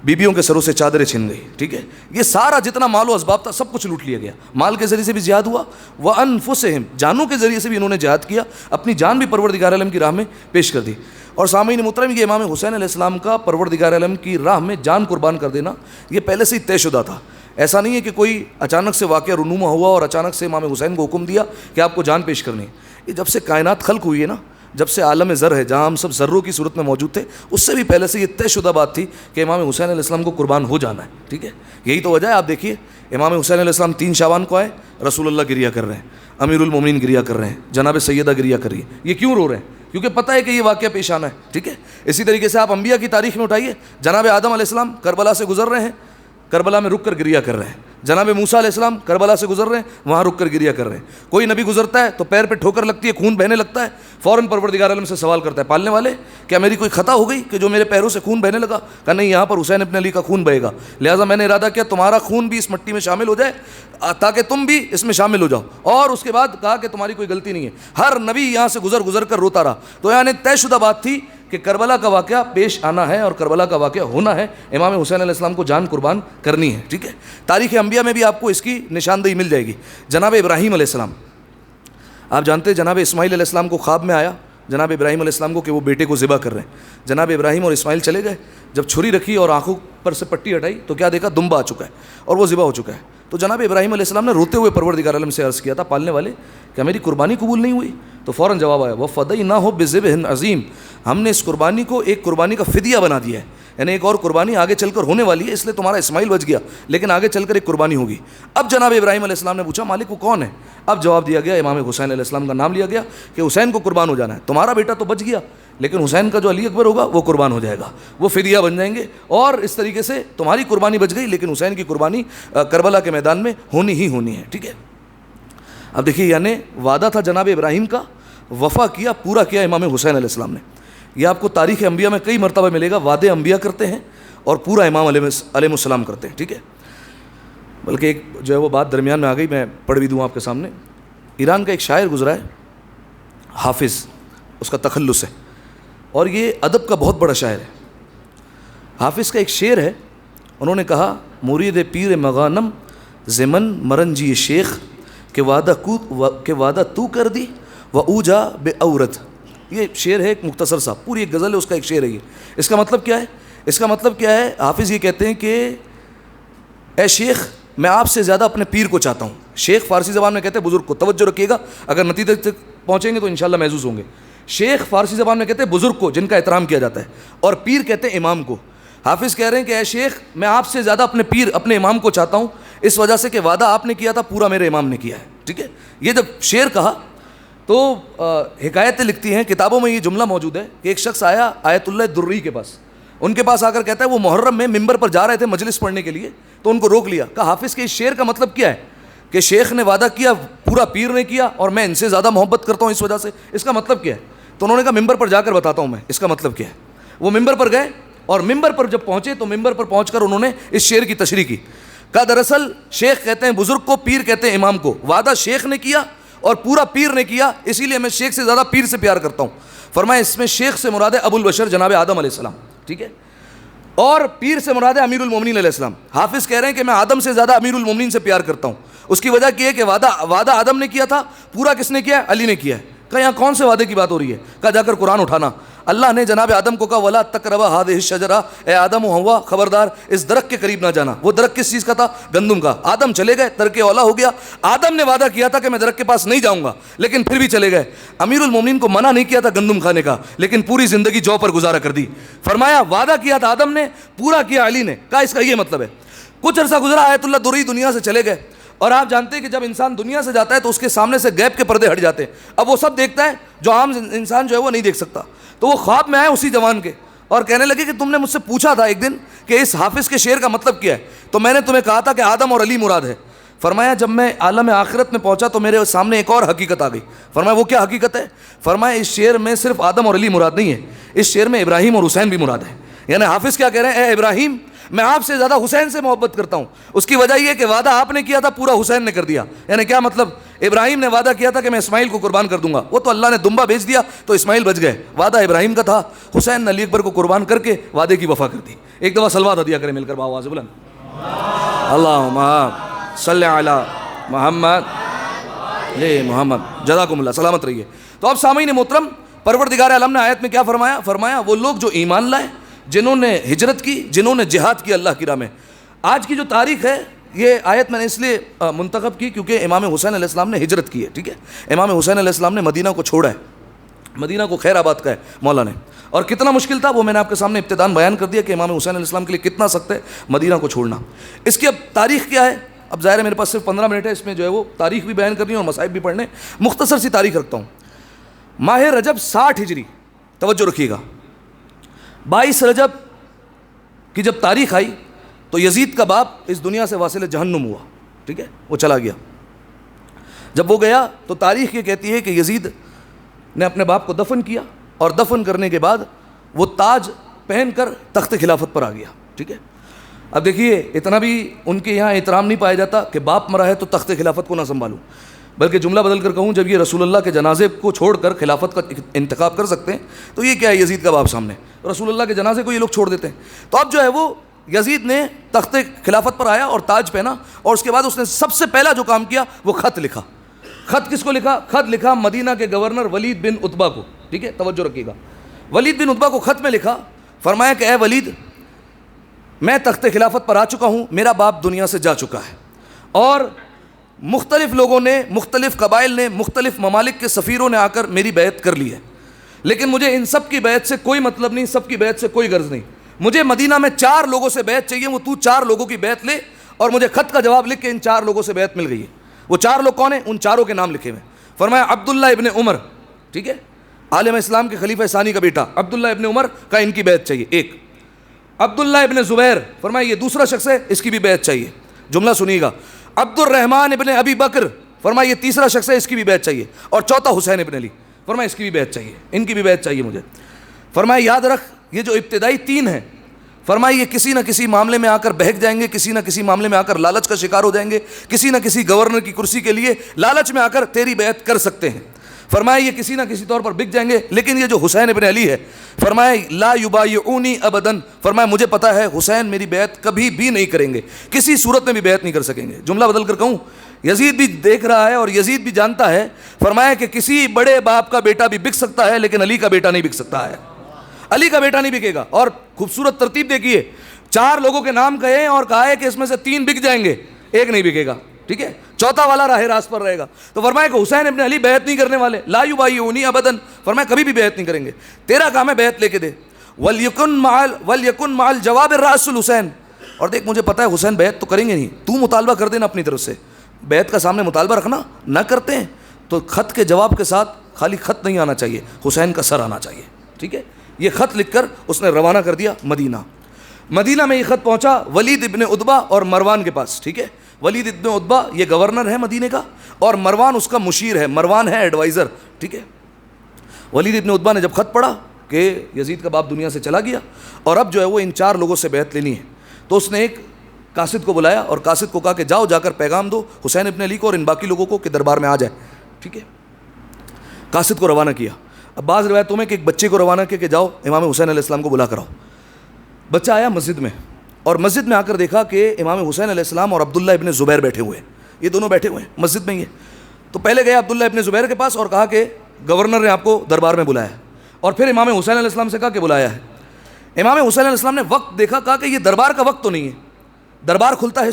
بیبیوں کے سروں سے چادریں چھن گئی. ٹھیک ہے, یہ سارا جتنا مال و اسباب تھا سب کچھ لوٹ لیا گیا. مال کے ذریعے سے بھی جہاد ہوا, وانفسہم, جانوں کے ذریعے سے بھی انہوں نے جہاد کیا, اپنی جان بھی پروردگار عالم کی راہ میں پیش کر دی. اور سامعین محترم, یہ امام حسین علیہ السلام کا پروردگار عالم کی راہ میں جان قربان کر دینا یہ پہلے سے ہی طے شدہ تھا. ایسا نہیں ہے کہ کوئی اچانک سے واقعہ رونما ہوا اور اچانک سے امام حسین کو حکم دیا کہ آپ کو جان پیش کرنی ہے. یہ جب سے کائنات خلق ہوئی ہے نا, جب سے عالم زر ہے جہاں ہم سب ذروں کی صورت میں موجود تھے, اس سے بھی پہلے سے یہ طے شدہ بات تھی کہ امام حسین علیہ السلام کو قربان ہو جانا ہے. ٹھیک ہے, یہی تو وجہ ہے. آپ دیکھیے امام حسین علیہ السلام 3 شعبان کو آئے, رسول اللہ گریہ کر رہے ہیں, امیر المومنین گریہ کر رہے ہیں, جناب سیدہ گریہ کر رہی ہے. یہ کیوں رو رہے ہیں؟ کیونکہ پتہ ہے کہ یہ واقعہ پیش آنا ہے. ٹھیک ہے, اسی طریقے سے آپ انبیاء کی تاریخ میں اٹھائیے, جناب آدم علیہ السلام کربلا سے گزر رہے ہیں, کربلا میں رک کر گریہ کر رہے ہیں. جناب موسیٰ علیہ السلام کربلا سے گزر رہے ہیں, وہاں رک کر گریہ کر رہے ہیں. کوئی نبی گزرتا ہے تو پیر پہ ٹھوکر لگتی ہے, خون بہنے لگتا ہے, فوراً پروردگار عالم سے سوال کرتا ہے, پالنے والے کیا میری کوئی خطا ہو گئی کہ جو میرے پیروں سے خون بہنے لگا؟ کہا نہیں, یہاں پر حسین ابن علی کا خون بہے گا, لہٰذا میں نے ارادہ کیا تمہارا خون بھی اس مٹی میں شامل ہو جائے تاکہ تم بھی اس میں شامل ہو جاؤ. اور اس کے بعد کہا کہ تمہاری کوئی غلطی نہیں ہے. ہر نبی یہاں سے گزر کر روتا رہا. تو یعنی طے شدہ بات تھی کہ کربلا کا واقعہ پیش آنا ہے اور کربلا کا واقعہ ہونا ہے, امام حسین علیہ السلام کو جان قربان کرنی ہے. ٹھیک ہے, تاریخ انبیاء میں بھی آپ کو اس کی نشاندہی مل جائے گی. جناب ابراہیم علیہ السلام, آپ جانتے ہیں جناب اسماعیل علیہ السلام کو خواب میں آیا جناب ابراہیم علیہ السلام کو کہ وہ بیٹے کو ذبح کر رہے ہیں. جناب ابراہیم اور اسماعیل چلے گئے, جب چھری رکھی اور آنکھوں پر سے پٹی ہٹائی تو کیا دیکھا, دمبا آ چکا ہے اور وہ ذبح ہو چکا ہے. تو جناب ابراہیم علیہ السلام نے روتے ہوئے پروردگار عالم سے عرض کیا تھا, پالنے والے کیا میری قربانی قبول نہیں ہوئی؟ تو فوراً جواب آیا, وَفَدَيْنَاهُ بِذِبْحٍ عَظِيمٍ, ہم نے اس قربانی کو ایک قربانی کا فدیہ بنا دیا ہے, یعنی ایک اور قربانی آگے چل کر ہونے والی ہے, اس لیے تمہارا اسماعیل بچ گیا لیکن آگے چل کر ایک قربانی ہوگی. اب جناب ابراہیم علیہ السلام نے پوچھا مالک وہ کون ہے؟ اب جواب دیا گیا, امام حسین علیہ السلام کا نام لیا گیا کہ حسین کو قربان ہو جانا ہے. تمہارا بیٹا تو بچ گیا لیکن حسین کا جو علی اکبر ہوگا وہ قربان ہو جائے گا, وہ فدیہ بن جائیں گے, اور اس طریقے سے تمہاری قربانی بچ گئی لیکن حسین کی قربانی کربلا کے میدان میں ہونی ہی ہونی ہے. ٹھیک ہے, اب دیکھیے یعنی وعدہ تھا جناب ابراہیم کا, وفا کیا, پورا کیا امام حسین علیہ السلام نے. یہ آپ کو تاریخ انبیاء میں کئی مرتبہ ملے گا, وعدے انبیاء کرتے ہیں اور پورا امام علیہ السلام کرتے ہیں. ٹھیک ہے, بلکہ ایک جو ہے وہ بات درمیان میں آ گئی, میں پڑھ بھی دوں آپ کے سامنے. ایران کا ایک شاعر گزرا ہے حافظ, اس کا تخلص ہے اور یہ ادب کا بہت بڑا شاعر ہے. حافظ کا ایک شعر ہے, انہوں نے کہا مرید پیر مغانم زمن مرنجی شیخ کہ وعدہ تو کر دی و اوجا بے عورت. یہ شعر ہے ایک مختصر سا, پوری ایک غزل ہے, اس کا ایک شعر ہے یہ. اس کا مطلب کیا ہے؟ اس کا مطلب کیا ہے, حافظ یہ کہتے ہیں کہ اے شیخ میں آپ سے زیادہ اپنے پیر کو چاہتا ہوں. شیخ فارسی زبان میں کہتے ہیں بزرگ کو, توجہ رکھیے گا اگر نتیجے تک پہنچیں گے تو انشاءاللہ محظوظ ہوں گے. شیخ فارسی زبان میں کہتے ہیں بزرگ کو جن کا احترام کیا جاتا ہے, اور پیر کہتے ہیں امام کو. حافظ کہہ رہے ہیں کہ اے شیخ میں آپ سے زیادہ اپنے پیر اپنے امام کو چاہتا ہوں, اس وجہ سے کہ وعدہ آپ نے کیا تھا پورا میرے امام نے کیا ہے. ٹھیک ہے, یہ جب شعر کہا تو حکایتیں لکھتی ہیں کتابوں میں، یہ جملہ موجود ہے کہ ایک شخص آیا آیت اللہ دری کے پاس، ان کے پاس آ کر کہتا ہے وہ محرم میں ممبر پر جا رہے تھے مجلس پڑھنے کے لیے، تو ان کو روک لیا، کہا حافظ کے اس شعر کا مطلب کیا ہے کہ شیخ نے وعدہ کیا پورا پیر نے کیا اور میں ان سے زیادہ محبت کرتا ہوں اس وجہ سے، اس کا مطلب کیا ہے؟ تو انہوں نے کہا ممبر پر جا کر بتاتا ہوں میں اس کا مطلب کیا ہے۔ وہ ممبر پر گئے اور ممبر پر جب پہنچے تو ممبر پر پہنچ کر انہوں نے اس شعر کی تشریح کی، کہا دراصل شیخ کہتے ہیں بزرگ کو، پیر کہتے ہیں امام کو، وعدہ شیخ نے کیا اور پورا پیر نے کیا، اسی لیے میں شیخ سے زیادہ پیر سے پیار کرتا ہوں۔ فرمایا اس میں شیخ سے مراد ہے ابو البشر جناب آدم علیہ السلام، ٹھیک ہے، اور پیر سے مراد ہے امیر المومنین علیہ السلام۔ حافظ کہہ رہے ہیں کہ میں آدم سے زیادہ امیر المومنین سے پیار کرتا ہوں، اس کی وجہ یہ ہے کہ وعدہ آدم نے کیا تھا، پورا کس نے کیا ہے؟ علی نے کیا ہے۔ کہا یہاں کون سے وعدے کی بات ہو رہی ہے؟ کہا جا کر قرآن اٹھانا، اللہ نے جناب آدم کو کہا ولا تقربا هذه الشجرہ، اے آدم و حوا خبردار اس درخت کے قریب نہ جانا۔ وہ درخت کس چیز کا تھا؟ گندم کا۔ آدم چلے گئے، ترک اولا ہو گیا۔ آدم نے وعدہ کیا تھا کہ میں درخت کے پاس نہیں جاؤں گا، لیکن پھر بھی چلے گئے۔ امیر المومنین کو منع نہیں کیا تھا گندم کھانے کا، لیکن پوری زندگی جو پر گزارا کر دی۔ فرمایا وعدہ کیا تھا آدم نے، پورا کیا علی نے۔ کہا اس کا یہ مطلب ہے۔ کچھ عرصہ گزرا، آیت اللہ دری دنیا سے چلے گئے، اور آپ جانتے ہیں کہ جب انسان دنیا سے جاتا ہے تو اس کے سامنے سے غیب کے پردے ہٹ جاتے ہیں، اب وہ سب دیکھتا ہے جو عام انسان جو ہے وہ نہیں دیکھ سکتا۔ تو وہ خواب میں آئے اسی جوان کے اور کہنے لگے کہ تم نے مجھ سے پوچھا تھا ایک دن کہ اس حافظ کے شعر کا مطلب کیا ہے، تو میں نے تمہیں کہا تھا کہ آدم اور علی مراد ہے۔ فرمایا جب میں عالم آخرت میں پہنچا تو میرے سامنے ایک اور حقیقت آ گئی۔ فرمایا وہ کیا حقیقت ہے؟ فرمایا اس شعر میں صرف آدم اور علی مراد نہیں ہے، اس شعر میں ابراہیم اور حسین بھی مراد ہے۔ یعنی حافظ کیا کہہ رہے ہیں؟ اے ابراہیم میں آپ سے زیادہ حسین سے محبت کرتا ہوں۔ اس کی وجہ یہ کہ وعدہ آپ نے کیا تھا پورا حسین نے کر دیا۔ یعنی کیا مطلب؟ ابراہیم نے وعدہ کیا تھا کہ میں اسماعیل کو قربان کر دوں گا، وہ تو اللہ نے دمبا بھیج دیا تو اسماعیل بچ گئے، وعدہ ابراہیم کا تھا۔ حسین نے علی اکبر کو قربان کر کے وعدے کی وفا کر دی۔ ایک دفعہ سلوات ہدیہ کریں مل کر آواز بلند، اللہم صلی علی محمد محمد۔ جزاکم اللہ، سلامت رہیے۔ تو اب سامعین محترم، پروردگار عالم نے آیت میں کیا فرمایا؟ فرمایا وہ لوگ جو ایمان لائے، جنہوں نے ہجرت کی، جنہوں نے جہاد کی اللہ کی راہ میں۔ آج کی جو تاریخ ہے، یہ آیت میں نے اس لیے منتخب کی کیونکہ امام حسین علیہ السلام نے ہجرت کی ہے، ٹھیک ہے۔ امام حسین علیہ السلام نے مدینہ کو چھوڑا ہے، مدینہ کو خیر آباد کا ہے مولا نے، اور کتنا مشکل تھا وہ میں نے آپ کے سامنے ابتداً بیان کر دیا کہ امام حسین علیہ السلام کے لیے کتنا سخت ہے مدینہ کو چھوڑنا۔ اس کی اب تاریخ کیا ہے؟ اب ظاہر ہے میرے پاس صرف 15 منٹ ہے، اس میں جو ہے وہ تاریخ بھی بیان کرنی ہے اور مصائب بھی پڑھنے۔ مختصر سی تاریخ رکھتا ہوں۔ ماہ رجب 60 ہجری، توجہ رکھیے گا، 22 رجب کی جب تاریخ آئی تو یزید کا باپ اس دنیا سے واصل جہنم ہوا، ٹھیک ہے، وہ چلا گیا۔ جب وہ گیا تو تاریخ یہ کہتی ہے کہ یزید نے اپنے باپ کو دفن کیا، اور دفن کرنے کے بعد وہ تاج پہن کر تخت خلافت پر آ گیا، ٹھیک ہے۔ اب دیکھیے اتنا بھی ان کے یہاں احترام نہیں پایا جاتا کہ باپ مرا ہے تو تخت خلافت کو نہ سنبھالوں، بلکہ جملہ بدل کر کہوں جب یہ رسول اللہ کے جنازے کو چھوڑ کر خلافت کا انتخاب کر سکتے ہیں تو یہ کیا ہے یزید کا باپ سامنے، رسول اللہ کے جنازے کو یہ لوگ چھوڑ دیتے ہیں۔ تو اب جو ہے وہ یزید نے تخت خلافت پر آیا اور تاج پہنا، اور اس کے بعد اس نے سب سے پہلا جو کام کیا وہ خط لکھا۔ خط کس کو لکھا؟ خط لکھا مدینہ کے گورنر ولید بن عتبہ کو، ٹھیک ہے، توجہ رکھیے گا۔ ولید بن عتبہ کو خط میں لکھا، فرمایا کہ اے ولید میں تخت خلافت پر آ چکا ہوں، میرا باپ دنیا سے جا چکا ہے، اور مختلف لوگوں نے، مختلف قبائل نے، مختلف ممالک کے سفیروں نے آ کر میری بیعت کر لی ہے، لیکن مجھے ان سب کی بیعت سے کوئی مطلب نہیں، سب کی بیعت سے کوئی غرض نہیں۔ مجھے مدینہ میں 4 لوگوں سے بیعت چاہیے، وہ تو 4 لوگوں کی بیعت لے اور مجھے خط کا جواب لکھ کے ان 4 لوگوں سے بیعت مل گئی ہے۔ وہ 4 لوگ کون ہیں؟ ان 4 کے نام لکھے ہوئے۔ فرمایا عبداللہ ابن عمر، ٹھیک ہے، عالم اسلام کے خلیفہ ثانی کا بیٹا عبداللہ ابن عمر کا ان کی بیعت چاہیے، ایک۔ عبداللہ ابن زبیر، فرمایا یہ دوسرا شخص ہے، اس کی بھی بیعت چاہیے۔ جملہ سنیے گا۔ عبد الرحمن ابن ابی بکر، فرمایا یہ تیسرا شخص ہے، اس کی بھی بیعت چاہیے۔ اور چوتھا حسین ابن علی، فرمایا اس کی بھی بیعت چاہیے، ان کی بھی بیعت چاہیے مجھے۔ فرمایا یاد رکھ یہ جو ابتدائی 3 ہیں، فرمایا یہ کسی نہ کسی معاملے میں آ کر بہک جائیں گے، کسی نہ کسی معاملے میں آ کر لالچ کا شکار ہو جائیں گے، کسی نہ کسی گورنر کی کرسی کے لیے لالچ میں آ کر تیری بیعت کر سکتے ہیں۔ فرمایا یہ کسی نہ کسی طور پر بک جائیں گے، لیکن یہ جو حسین ابن علی ہے، فرمایا لا یبایعونی ابداً، فرمایا مجھے پتہ ہے حسین میری بیعت کبھی بھی نہیں کریں گے، کسی صورت میں بھی بیعت نہیں کر سکیں گے۔ جملہ بدل کر کہوں، یزید بھی دیکھ رہا ہے اور یزید بھی جانتا ہے، فرمایا کہ کسی بڑے باپ کا بیٹا بھی بک سکتا ہے لیکن علی کا بیٹا نہیں بک سکتا ہے، علی کا بیٹا نہیں بکے گا۔ اور خوبصورت ترتیب دیکھیے، 4 لوگوں کے نام کہے اور کہا ہے کہ اس میں سے 3 بک جائیں گے، ایک نہیں بکے گا، ٹھیک ہے، چوتھا والا راہ راست پر رہے گا۔ تو فرمایا کہ حسین ابن علی بیعت نہیں کرنے والے، لا یبایعونی ابداً، فرمایا کبھی بھی بیعت نہیں کریں گے، تیرا کام ہے بیعت لے کے دے۔ ولیکن مع الجواب الراس الحسین، اور دیکھ مجھے پتہ ہے حسین بیعت تو کریں گے نہیں، تو مطالبہ کر دینا اپنی طرف سے، بیعت کا سامنے مطالبہ رکھنا، نہ کرتے ہیں تو خط کے جواب کے ساتھ خالی خط نہیں آنا چاہیے، حسین کا سر آنا چاہیے، ٹھیک ہے. یہ خط لکھ کر اس نے روانہ کر دیا مدینہ. مدینہ میں یہ خط پہنچا ولید ابن عتبہ اور مروان کے پاس، ٹھیک ہے. ولید ابن عتبہ یہ گورنر ہے مدینہ کا، اور مروان اس کا مشیر ہے، مروان ہے ایڈوائزر، ٹھیک ہے. ولید ابن عتبہ نے جب خط پڑھا کہ یزید کا باپ دنیا سے چلا گیا اور اب جو ہے وہ ان 4 لوگوں سے بیعت لینی ہے، تو اس نے ایک قاصد کو بلایا اور قاصد کو کہا کہ جاؤ جا کر پیغام دو حسین ابن علی کو اور ان باقی لوگوں کو کہ دربار میں آ جائے، ٹھیک ہے. قاصد کو روانہ کیا. اب بعض روایتوں میں کہ ایک بچے کو روانہ کیا کہ جاؤ امام حسین علیہ السلام کو بلا کر آؤ. بچہ آیا مسجد میں، اور مسجد میں آ کر دیکھا کہ امام حسین علیہ السلام اور عبداللہ ابن زبیر بیٹھے ہوئے ہیں، یہ دونوں بیٹھے ہوئے ہیں مسجد میں. یہ تو پہلے گیا عبداللہ ابن زبیر کے پاس اور کہا کہ گورنر نے آپ کو دربار میں بلایا ہے، اور پھر امام حسین علیہ السلام سے کہا کہ بلایا ہے. امام حسین علیہ السلام نے وقت دیکھا، کہا کہ یہ دربار کا وقت تو نہیں ہے، دربار کھلتا ہے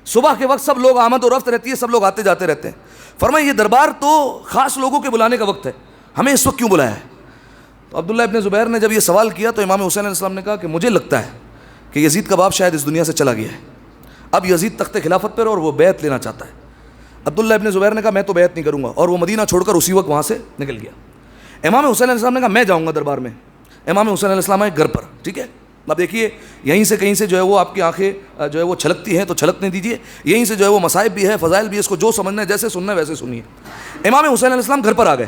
صبح کے وقت، سب لوگ آمد و رفت رہتی ہے، سب لوگ آتے جاتے رہتے ہیں. فرمایا یہ دربار تو خاص لوگوں کے بلانے کا وقت ہے، ہمیں اس وقت کیوں بلایا ہے؟ تو عبداللہ ابن زبیر نے جب یہ سوال کیا تو امام حسین علیہ السلام نے کہا کہ مجھے لگتا ہے کہ یزید کا باپ شاید اس دنیا سے چلا گیا ہے، اب یزید تخت خلافت پر اور وہ بیعت لینا چاہتا ہے. عبداللہ ابن زبیر نے کہا میں تو بیعت نہیں کروں گا، اور وہ مدینہ چھوڑ کر اسی وقت وہاں سے نکل گیا. امام حسین علیہ السلام نے کہا میں جاؤں گا دربار میں. امام حسین علیہ السلام آئے گھر پر، ٹھیک ہے. اب دیکھیے یہیں سے کہیں سے جو ہے وہ آپ کی آنکھیں جو ہے وہ چھلکتی ہیں تو چھلکنے دیجیے، یہیں سے جو ہے وہ مصائب بھی ہے، فضائل بھی ہے، اس کو جو سمجھنا ہے جیسے سننا ہے ویسے سنیے. امام حسین علیہ السلام گھر پر آ گئے.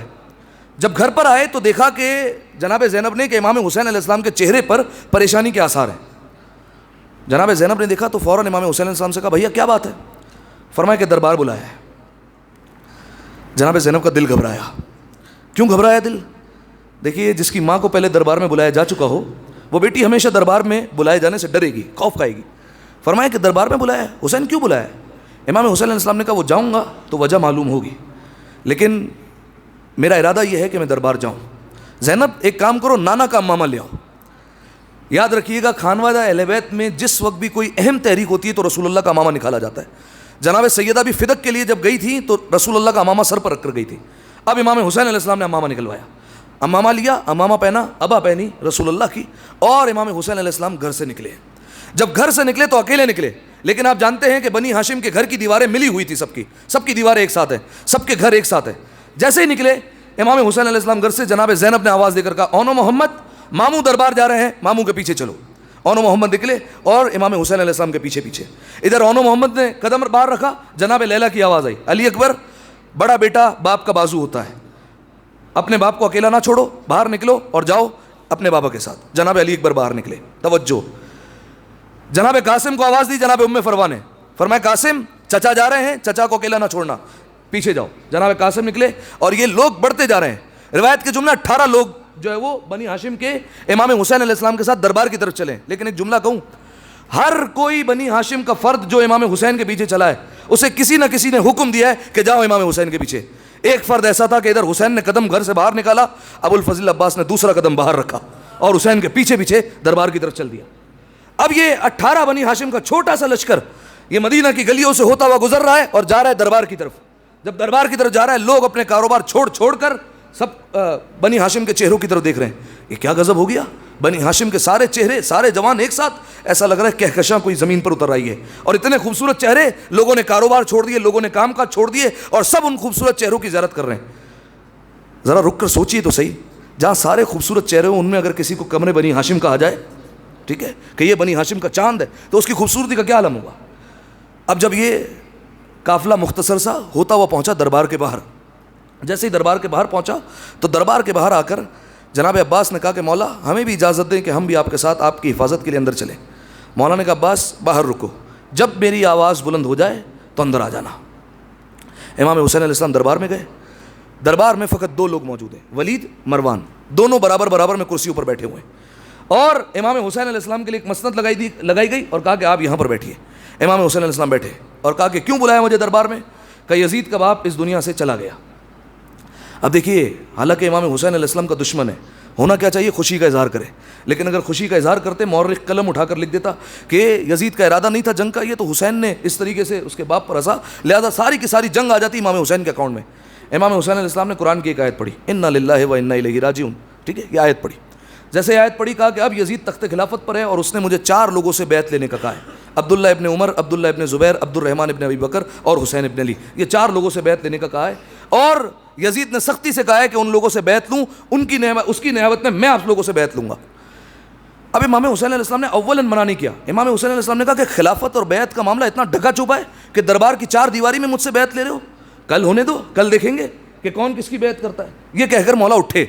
جب گھر پر آئے تو دیکھا کہ جناب زینب نے کہ امام حسین علیہ السلام کے چہرے پر پریشانی کے آثار ہیں. جناب زینب نے دیکھا تو فوراً امام حسین علیہ السلام سے کہا بھیا کیا بات ہے؟ فرمایا کہ دربار بلایا ہے. جناب زینب کا دل گھبرایا. کیوں گھبرایا دل؟ دیکھیے جس کی ماں کو پہلے دربار میں بلایا جا چکا ہو وہ بیٹی ہمیشہ دربار میں بلائے جانے سے ڈرے گی، خوف کھائے گی. فرمایا کہ دربار میں بلایا ہے، حسین کیوں بلایا ہے؟ امام حسین علیہ السلام نے کہا وہ جاؤں گا تو وجہ معلوم ہوگی، لیکن میرا ارادہ یہ ہے کہ میں دربار جاؤں. زینب ایک کام کرو، نانا کا ماما لے آؤ. یاد رکھیے گا خانوادہ اہل بیت میں جس وقت بھی کوئی اہم تحریک ہوتی ہے تو رسول اللہ کا ماما نکالا جاتا ہے. جناب سیدہ بھی فدق کے لیے جب گئی تھی تو رسول اللہ کا ماما سر پر رکھ کر گئی تھی. اب امام حسین علیہ السلام نے امامہ نکلوایا، امامہ لیا، امامہ پہنا، ابا پہنی رسول اللہ کی، اور امام حسین علیہ السلام گھر سے نکلے. جب گھر سے نکلے تو اکیلے نکلے، لیکن آپ جانتے ہیں کہ بنی ہاشم کے گھر کی دیواریں ملی ہوئی تھی، سب کی دیواریں ایک ساتھ ہیں، سب کے گھر ایک ساتھ ہیں. جیسے ہی نکلے امام حسین علیہ السلام گھر سے، جناب زینب نے آواز دے کر کہا اونو محمد، ماموں دربار جا رہے ہیں، ماموں کے پیچھے چلو. اونو محمد نکلے اور امام حسین علیہ السلام کے پیچھے پیچھے. ادھر اونو محمد نے قدم باہر رکھا، جناب لیلا کی آواز آئی علی اکبر، بڑا بیٹا باپ کا بازو ہوتا ہے، اپنے باپ کو اکیلا نہ چھوڑو، باہر نکلو اور جاؤ اپنے بابا کے ساتھ. جناب علی اکبر باہر نکلے. توجہ، جناب قاسم کو آواز دی جناب ام فروا نے، فرمایا قاسم چچا جا رہے ہیں، چچا کو اکیلا نہ چھوڑنا، پیچھے جاؤ. جناب قاسم نکلے اور یہ لوگ بڑھتے جا رہے ہیں. روایت کے جملہ 18 لوگ جو ہے وہ بنی ہاشم کے امام حسین علیہ السلام کے ساتھ دربار کی طرف چلے. لیکن ایک جملہ کہوں، ہر کوئی بنی ہاشم کا فرد جو امام حسین کے پیچھے چلا ہے اسے کسی نہ کسی نے حکم دیا ہے کہ جاؤ امام حسین کے پیچھے. ایک فرد ایسا تھا کہ ادھر حسین نے قدم گھر سے باہر نکالا، ابو الفضل عباس نے دوسرا قدم باہر رکھا اور حسین کے پیچھے پیچھے دربار کی طرف چل دیا. اب یہ 18 بنی ہاشم کا چھوٹا سا لشکر یہ مدینہ کی گلیوں سے ہوتا ہوا گزر رہا ہے اور جا رہا ہے دربار کی طرف. جب دربار کی طرف جا رہا ہے لوگ اپنے کاروبار چھوڑ کر سب بنی ہاشم کے چہروں کی طرف دیکھ رہے ہیں. یہ کیا غضب ہو گیا، بنی ہاشم کے سارے چہرے، سارے جوان ایک ساتھ، ایسا لگ رہا ہے کہکشاں کوئی زمین پر اتر آئی ہے. اور اتنے خوبصورت چہرے، لوگوں نے کاروبار چھوڑ دیے، لوگوں نے کام کاج چھوڑ دیے اور سب ان خوبصورت چہروں کی زیارت کر رہے ہیں. ذرا رک کر سوچیے تو صحیح، جہاں سارے خوبصورت چہرے ہوں ان میں اگر کسی کو کمرے بنی ہاشم کہا جائے، ٹھیک ہے، کہ یہ بنی ہاشم کا چاند ہے، تو اس کی خوبصورتی کا کیا عالم ہوگا. اب جب یہ قافلہ مختصر سا ہوتا ہوا پہنچا دربار کے باہر، جیسے ہی دربار کے باہر پہنچا تو دربار کے باہر آ کر جناب عباس نے کہا کہ مولا ہمیں بھی اجازت دیں کہ ہم بھی آپ کے ساتھ آپ کی حفاظت کے لیے اندر چلیں. مولا نے کہا عباس باہر رکو، جب میری آواز بلند ہو جائے تو اندر آ جانا. امام حسین علیہ السلام دربار میں گئے. دربار میں فقط 2 لوگ موجود ہیں، ولید، مروان، دونوں برابر میں کرسیوں پر بیٹھے ہوئے ہیں. اور امام حسین علیہ السلام کے لیے ایک مسند لگائی گئی اور کہا کہ آپ یہاں پر بیٹھیے. امام حسین علیہ السلام بیٹھے اور کہا کہ کیوں بلایا مجھے دربار میں؟ کہ یزید کا باپ اس دنیا سے چلا گیا. اب دیکھیے، حالانکہ امام حسین علیہ السلام کا دشمن ہے، ہونا کیا چاہیے، خوشی کا اظہار کرے. لیکن اگر خوشی کا اظہار کرتے مورخ قلم اٹھا کر لکھ دیتا کہ یزید کا ارادہ نہیں تھا جنگ کا، یہ تو حسین نے اس طریقے سے اس کے باپ پر ہنسا، لہذا ساری کی ساری جنگ آ جاتی امام حسین کے اکاؤنٹ میں. امام حسین علیہ السلام نے قرآن کی ایک آیت پڑھی، انا للہ و انا الیہ راجعون، ٹھیک ہے، یہ آیت پڑھی. جیسے آیت پڑھی کہا کہ اب یزید تخت خلافت پر ہے اور اس نے مجھے 4 لوگوں سے بیعت لینے کا کہا ہے، عبداللہ ابن عمر، عبداللہ ابن زبیر، عبد الرحمن ابن ابی بکر اور حسین ابن علی. یہ 4 لوگوں سے بیعت لینے کا کہا ہے. اور یزید نے سختی سے کہا ہے کہ ان لوگوں سے بیعت لوں، اس کی نیابت میں میں آپ لوگوں سے بیعت لوں گا۔ اب امام حسین علیہ السلام نے اولاً منع نہیں کیا۔ امام حسین علیہ السلام نے کہا کہ خلافت اور بیعت کا معاملہ اتنا ڈھکا چھپا ہے کہ دربار کی 4 دیواری میں مجھ سے بیعت لے رہے ہو، کل ہونے دو، کل دیکھیں گے کہ کون کس کی بیعت کرتا ہے۔ یہ کہہ کر مولا اٹھے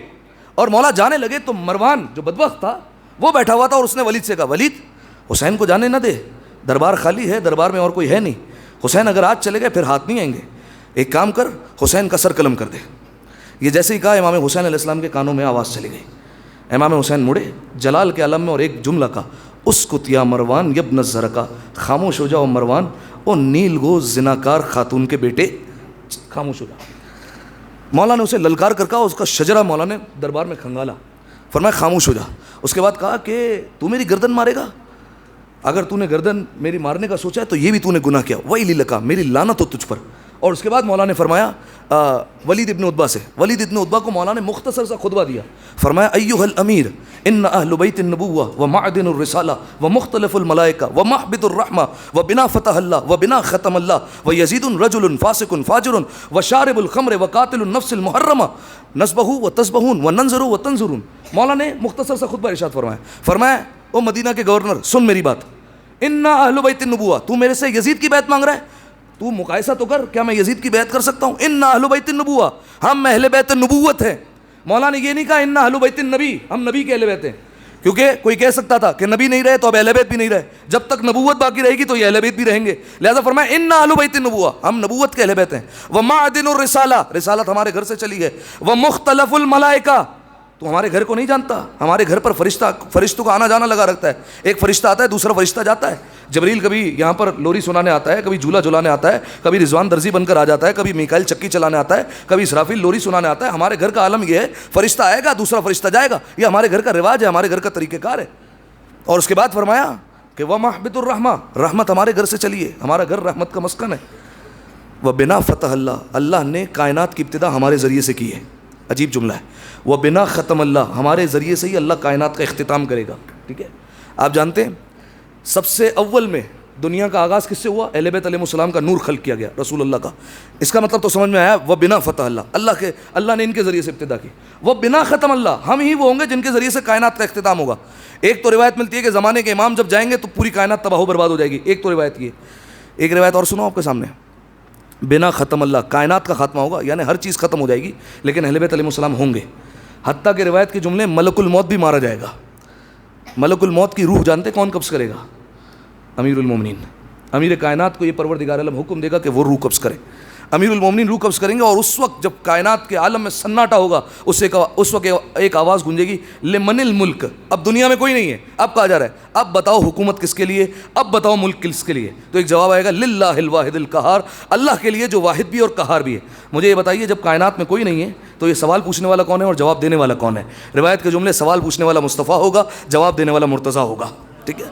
اور مولا جانے لگے تو مروان جو بدبخت تھا وہ بیٹھا ہوا تھا اور اس نے ولید سے کہا ولید حسین کو جانے نہ دے، دربار خالی ہے، دربار میں اور کوئی ہے نہیں، حسین اگر آج چلے گئے پھر ہاتھ نہیں آئیں گے، ایک کام کر حسین کا سر قلم کر دے۔ یہ جیسے ہی کہا امام حسین علیہ السلام کے کانوں میں آواز چلی گئی۔ امام حسین مڑے جلال کے عالم میں اور ایک جملہ کہا اسکت یا مروان یبن الزرقا، خاموش ہو جاؤ مروان، او نیل گو زناکار خاتون کے بیٹے خاموش ہو جاؤ۔ مولا نے اسے للکار کر کہا، اس کا شجرہ مولا نے دربار میں کھنگالا، فرمایا خاموش ہو جا۔ اس کے بعد کہا کہ تو میری گردن مارے گا، اگر تو نے گردن میری مارنے کا سوچا ہے تو یہ بھی تو نے گناہ کیا، ویلی لکا، میری لعنت ہو تجھ پر۔ اور اس کے بعد مولا نے فرمایا ولید ابن عتبہ سے، ولید ابن عتبہ کو مولا نے مختصر سا خطبہ دیا، فرمایا ایھا الامیر ان اہل بیت النبوہ ومعدن الرسالہ ومختلف الملائکہ ومحبط الرحمہ وبنا فتح اللہ وبنا ختم اللہ ویزید رجل فاسق فاجر وشارب الخمر وقاتل النفس المحرمہ نسبہ وتسبہون وننظر وتنظرون۔ مولا نے مختصر سا خطبہ ارشاد فرمایا او مدینہ کے گورنر سن میری بات، ان اہل بیت النبوہ، تو میرے سے یزید کی بیعت مانگ رہا ہے، تو مقایسہ تو کر، کیا میں یزید کی بیعت کر سکتا ہوں؟ ان اہل بیت النبوہ، ہم اہل بیت النبوت ہیں۔ مولا نے یہ نہیں کہا ان اہل بیت النبی، ہم نبی کے اہل بیت ہیں، کیونکہ کوئی کہہ سکتا تھا کہ نبی نہیں رہے تو اب اہل بیت بھی نہیں رہے، جب تک نبوت باقی رہے گی تو یہ اہل بیت بھی رہیں گے، لہذا فرمایا ان اہل بیت النبوہ، ہم نبوت کے اہل بیت ہیں۔ ومعدن الرسالہ، رسالت ہمارے گھر سے چلی ہے۔ ومختلف الملائکہ، تو ہمارے گھر کو نہیں جانتا، ہمارے گھر پر فرشتوں کا آنا جانا لگا رکھتا ہے، ایک فرشتہ آتا ہے دوسرا فرشتہ جاتا ہے، جبریل کبھی یہاں پر لوری سنانے آتا ہے، کبھی جھولا جھلانے آتا ہے، کبھی رضوان درزی بن کر آ جاتا ہے، کبھی میکائیل چکی چلانے آتا ہے، کبھی اسرافیل لوری سنانے آتا ہے۔ ہمارے گھر کا عالم یہ ہے، فرشتہ آئے گا دوسرا فرشتہ جائے گا، یہ ہمارے گھر کا رواج ہے، ہمارے گھر کا طریقہ کار ہے۔ اور اس کے بعد فرمایا کہ ومحبط الرحمہ، رحمت ہمارے گھر سے چلی ہے، ہمارا گھر رحمت کا مسکن ہے۔ وبنا فتح اللہ، اللہ نے کائنات کی ابتدا ہمارے ذریعے سے کی ہے، عجیب جملہ ہے۔ وبنا ختم اللہ، ہمارے ذریعے سے ہی اللہ کائنات کا اختتام کرے گا، ٹھیک ہے۔ آپ جانتے ہیں سب سے اول میں دنیا کا آغاز کس سے ہوا؟ اہل بیت علیہ السلام کا نور خلق کیا گیا، رسول اللہ کا۔ اس کا مطلب تو سمجھ میں آیا، وبنا فتح اللہ، اللہ نے ان کے ذریعے سے ابتدا کی۔ وبنا ختم اللہ، ہم ہی وہ ہوں گے جن کے ذریعے سے کائنات کا اختتام ہوگا۔ ایک تو روایت ملتی ہے کہ زمانے کے امام جب جائیں گے تو پوری کائنات تباہ و برباد ہو جائے گی، ایک تو روایت یہ۔ ایک روایت اور سنو آپ کے سامنے، بنا ختم اللہ، کائنات کا خاتمہ ہوگا، یعنی ہر چیز ختم ہو جائے گی لیکن اہل بیت علیہ السلام ہوں گے۔ حتیٰ کہ روایت کے جملے ملک الموت بھی مارا جائے گا۔ ملک الموت کی روح جانتے کون قبض کرے گا؟ امیر المومنین، امیر کائنات کو یہ پروردگار عالم حکم دے گا کہ وہ روح قبض کرے، امیر المومنین روح قبض کریں گے، اور اس وقت جب کائنات کے عالم میں سناٹا ہوگا اس وقت ایک آواز گونجے گی، لمن الملک، اب دنیا میں کوئی نہیں ہے، اب کہا جا رہا ہے اب بتاؤ حکومت کس کے لیے، اب بتاؤ ملک کس کے لیے؟ تو ایک جواب آئے گا للہ الواحد القہار، اللہ کے لیے جو واحد بھی اور قہار بھی ہے۔ مجھے یہ بتائیے جب کائنات میں کوئی نہیں ہے تو یہ سوال پوچھنے والا کون ہے اور جواب دینے والا کون ہے؟ روایت کے جملے سوال پوچھنے والا مصطفیٰ ہوگا، جواب دینے والا مرتضیٰ ہوگا، ٹھیک ہے۔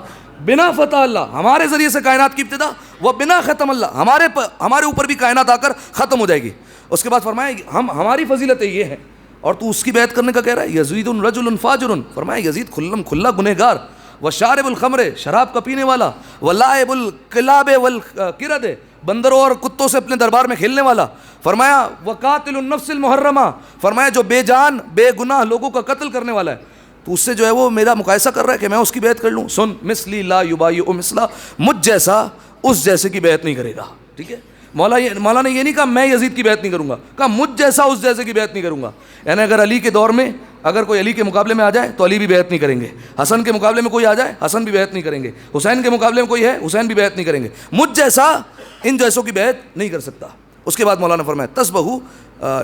بنا فتح اللہ، ہمارے ذریعے سے کائنات کی ابتدا، وہ بنا ختم اللہ، ہمارے اوپر بھی کائنات آ کر ختم ہو جائے گی۔ اس کے بعد فرمایا ہماری فضیلتیں یہ ہیں، اور تو اس کی بیعت کرنے کا کہہ رہا ہے، یزید رجل فاجر، فرمایا یزید کھلا گنہگار، وشارب الخمر، شراب کا پینے والا، ولاعب الکلاب والقرد، بندروں اور کتوں سے اپنے دربار میں کھیلنے والا، فرمایا وقاتل النفس المحرمہ، فرمایا جو بے جان بے گناہ لوگوں کا قتل کرنے والا ہے، تو اس سے جو ہے وہ میرا مقایسہ کر رہا ہے کہ میں اس کی بیعت کر لوں۔ سن، مثلی لا یبایع مثلا، مجھ جیسا اس جیسے کی بیعت نہیں کرے گا، ٹھیک ہے۔ مولا نے یہ نہیں کہا میں یزید کی بیعت نہیں کروں گا، کہا مجھ جیسا اس جیسے کی بیعت نہیں کروں گا، یعنی اگر علی کے دور میں اگر کوئی علی کے مقابلے میں آ جائے تو علی بھی بیعت نہیں کریں گے، حسن کے مقابلے میں کوئی آ جائے حسن بھی بیعت نہیں کریں گے، حسین کے مقابلے میں کوئی ہے حسین بھی بیعت نہیں کریں گے، مجھ جیسا ان جیسوں کی بیعت نہیں کر سکتا۔ اس کے بعد مولانا فرمایا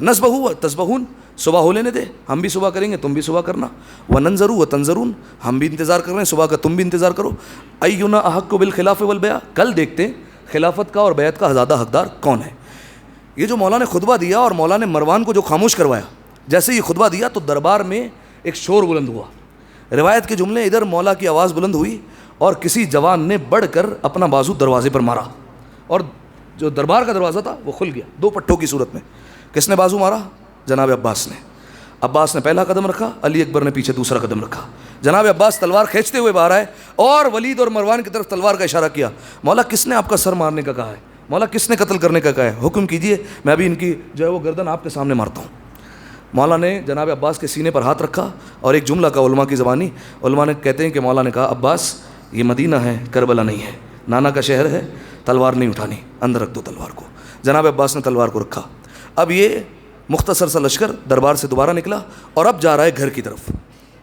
نسبہ و تسبہون، صبح ہو لینے دے، ہم بھی صبح کریں گے تم بھی صبح کرنا، وننظر و تنظرون، ہم بھی انتظار کر رہے ہیں صبح کا تم بھی انتظار کرو، اینا احق بالخلاف والبیع، کل دیکھتے ہیں خلافت کا اور بیعت کا زیادہ حقدار کون ہے۔ یہ جو مولا نے خطبہ دیا اور مولا نے مروان کو جو خاموش کروایا، جیسے یہ خطبہ دیا تو دربار میں ایک شور بلند ہوا۔ روایت کے جملے، ادھر مولا کی آواز بلند ہوئی اور کسی جوان نے بڑھ کر اپنا بازو دروازے پر مارا، اور جو دربار کا دروازہ تھا وہ کھل گیا 2 پٹھوں کی صورت میں۔ کس نے بازو مارا؟ جناب عباس نے۔ عباس نے پہلا قدم رکھا، علی اکبر نے پیچھے دوسرا قدم رکھا۔ جناب عباس تلوار کھینچتے ہوئے باہر آئے اور ولید اور مروان کی طرف تلوار کا اشارہ کیا۔ مولا کس نے آپ کا سر مارنے کا کہا ہے؟ مولا کس نے قتل کرنے کا کہا ہے؟ حکم کیجئے میں ابھی ان کی جو ہے وہ گردن آپ کے سامنے مارتا ہوں۔ مولا نے جناب عباس کے سینے پر ہاتھ رکھا اور ایک جملہ کا علماء کی زبانی، علماء نے کہتے ہیں کہ مولا نے کہا عباس یہ مدینہ ہے، کربلا نہیں ہے، نانا کا شہر ہے، تلوار نہیں اٹھانی، اندر رکھ دو تلوار کو۔ جناب عباس نے تلوار کو رکھا۔ اب یہ مختصر سا لشکر دربار سے دوبارہ نکلا اور اب جا رہا ہے گھر کی طرف۔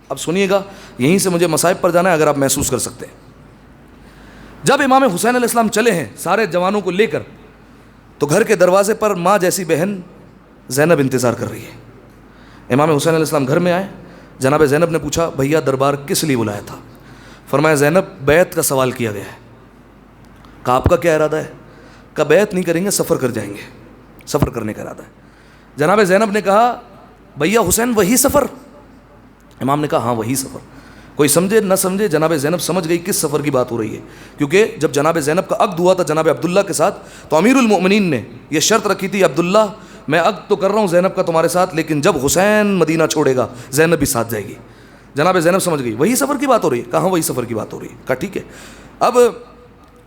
اب سنیے گا، یہیں سے مجھے مصائب پر جانا ہے اگر آپ محسوس کر سکتے ہیں۔ جب امام حسین علیہ السلام چلے ہیں سارے جوانوں کو لے کر، تو گھر کے دروازے پر ماں جیسی بہن زینب انتظار کر رہی ہے۔ امام حسین علیہ السلام گھر میں آئے، جناب زینب نے پوچھا بھیا دربار کس لیے بلایا تھا؟ فرمایا زینب بیعت کا سوال کیا گیا ہے۔ کہا آپ کا کیا ارادہ ہے؟ کہا بیعت نہیں کریں گے، سفر کر جائیں گے، سفر کرنے کا ارادہ ہے۔ جناب زینب نے کہا بھیا حسین وہی سفر؟ امام نے کہا ہاں وہی سفر۔ کوئی سمجھے نہ سمجھے، جناب زینب سمجھ گئی کس سفر کی بات ہو رہی ہے، کیونکہ جب جناب زینب کا عقد ہوا تھا جناب عبداللہ کے ساتھ تو امیر المؤمنین نے یہ شرط رکھی تھی عبداللہ میں عقد تو کر رہا ہوں زینب کا تمہارے ساتھ، لیکن جب حسین مدینہ چھوڑے گا زینب بھی ساتھ جائے گی۔ جناب زینب سمجھ گئی وہی سفر کی بات ہو رہی ہے، کہاں وہی سفر کی بات ہو رہی ہے۔ کہا ٹھیک ہے۔ اب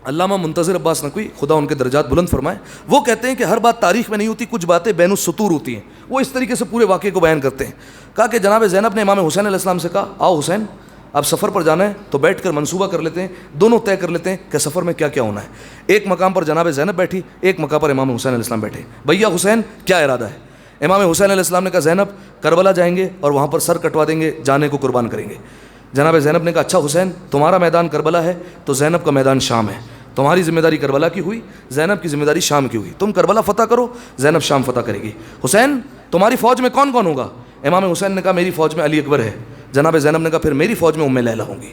علامہ منتظر عباس نقوی خدا ان کے درجات بلند فرمائے، وہ کہتے ہیں کہ ہر بات تاریخ میں نہیں ہوتی، کچھ باتیں بین السطور ہوتی ہیں، وہ اس طریقے سے پورے واقعے کو بیان کرتے ہیں۔ کہا کہ جناب زینب نے امام حسین علیہ السلام سے کہا آؤ حسین اب سفر پر جانا ہے تو بیٹھ کر منصوبہ کر لیتے ہیں، دونوں طے کر لیتے ہیں کہ سفر میں کیا کیا ہونا ہے۔ ایک مقام پر جناب زینب بیٹھی، ایک مقام پر امام حسین علیہ السلام بیٹھے۔ بھیا حسین کیا ارادہ ہے؟ امام حسین علیہ السلام نے کہا زینب کربلا جائیں گے اور وہاں پر سر کٹوا دیں گے، جانے کو قربان کریں گے۔ جناب زینب نے کہا اچھا حسین تمہارا میدان کربلا ہے تو زینب کا میدان شام ہے، تمہاری ذمہ داری کربلا کی ہوئی، زینب کی ذمہ داری شام کی ہوئی، تم کربلا فتح کرو، زینب شام فتح کرے گی۔ حسین تمہاری فوج میں کون کون ہوگا؟ امام حسین نے کہا میری فوج میں علی اکبر ہے۔ جناب زینب نے کہا پھر میری فوج میں ام لیلہ ہوں گی۔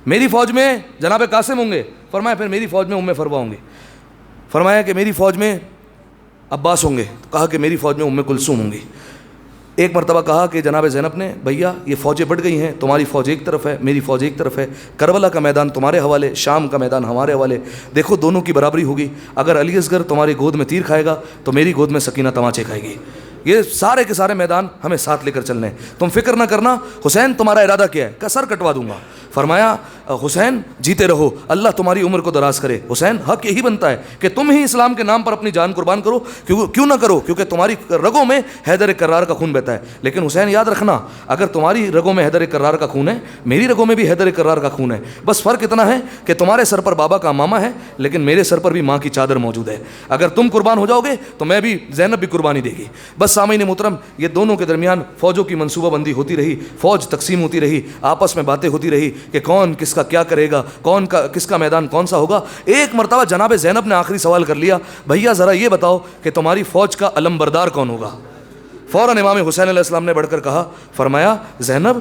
میری فوج میں جناب قاسم ہوں گے۔ فرمایا پھر میری فوج میں ام فروا ہوں گی۔ فرمایا کہ میری فوج میں عباس ہوں گے، کہا کہ میری فوج میں ام کلثوم ہوں گی۔ ایک مرتبہ کہا کہ جناب زینب نے بھیا یہ فوجیں بڑھ گئی ہیں، تمہاری فوج ایک طرف ہے، میری فوج ایک طرف ہے، کربلا کا میدان تمہارے حوالے، شام کا میدان ہمارے حوالے، دیکھو دونوں کی برابری ہوگی، اگر علی اصغر تمہاری گود میں تیر کھائے گا تو میری گود میں سکینہ تماچے کھائے گی، یہ سارے کے سارے میدان ہمیں ساتھ لے کر چلنے ہیں، تم فکر نہ کرنا۔ حسین تمہارا ارادہ کیا ہے؟ کہ سر کٹوا دوں گا۔ فرمایا حسین جیتے رہو، اللہ تمہاری عمر کو دراز کرے۔ حسین حق یہی بنتا ہے کہ تم ہی اسلام کے نام پر اپنی جان قربان کرو، کیوں نہ کرو، کیونکہ تمہاری رگوں میں حیدر کرار کا خون بہتا ہے۔ لیکن حسین یاد رکھنا اگر تمہاری رگوں میں حیدر کرار کا خون ہے، میری رگوں میں بھی حیدر کرار کا خون ہے، بس فرق اتنا ہے کہ تمہارے سر پر بابا کا امامہ ہے لیکن میرے سر پر بھی ماں کی چادر موجود ہے، اگر تم قربان ہو جاؤ گے تو میں بھی، زینب بھی قربانی دے گی۔ بس سامعین محترم یہ دونوں کے درمیان فوجوں کی منصوبہ بندی ہوتی رہی، فوج تقسیم ہوتی رہی، آپس میں باتیں ہوتی رہی کہ کون کس کا کیا کرے گا، کون کا کس کا میدان کون سا ہوگا۔ ایک مرتبہ جناب زینب نے آخری سوال کر لیا، بھیا ذرا یہ بتاؤ کہ تمہاری فوج کا علم بردار کون ہوگا؟ فوراً امام حسین علیہ السلام نے بڑھ کر کہا، فرمایا زینب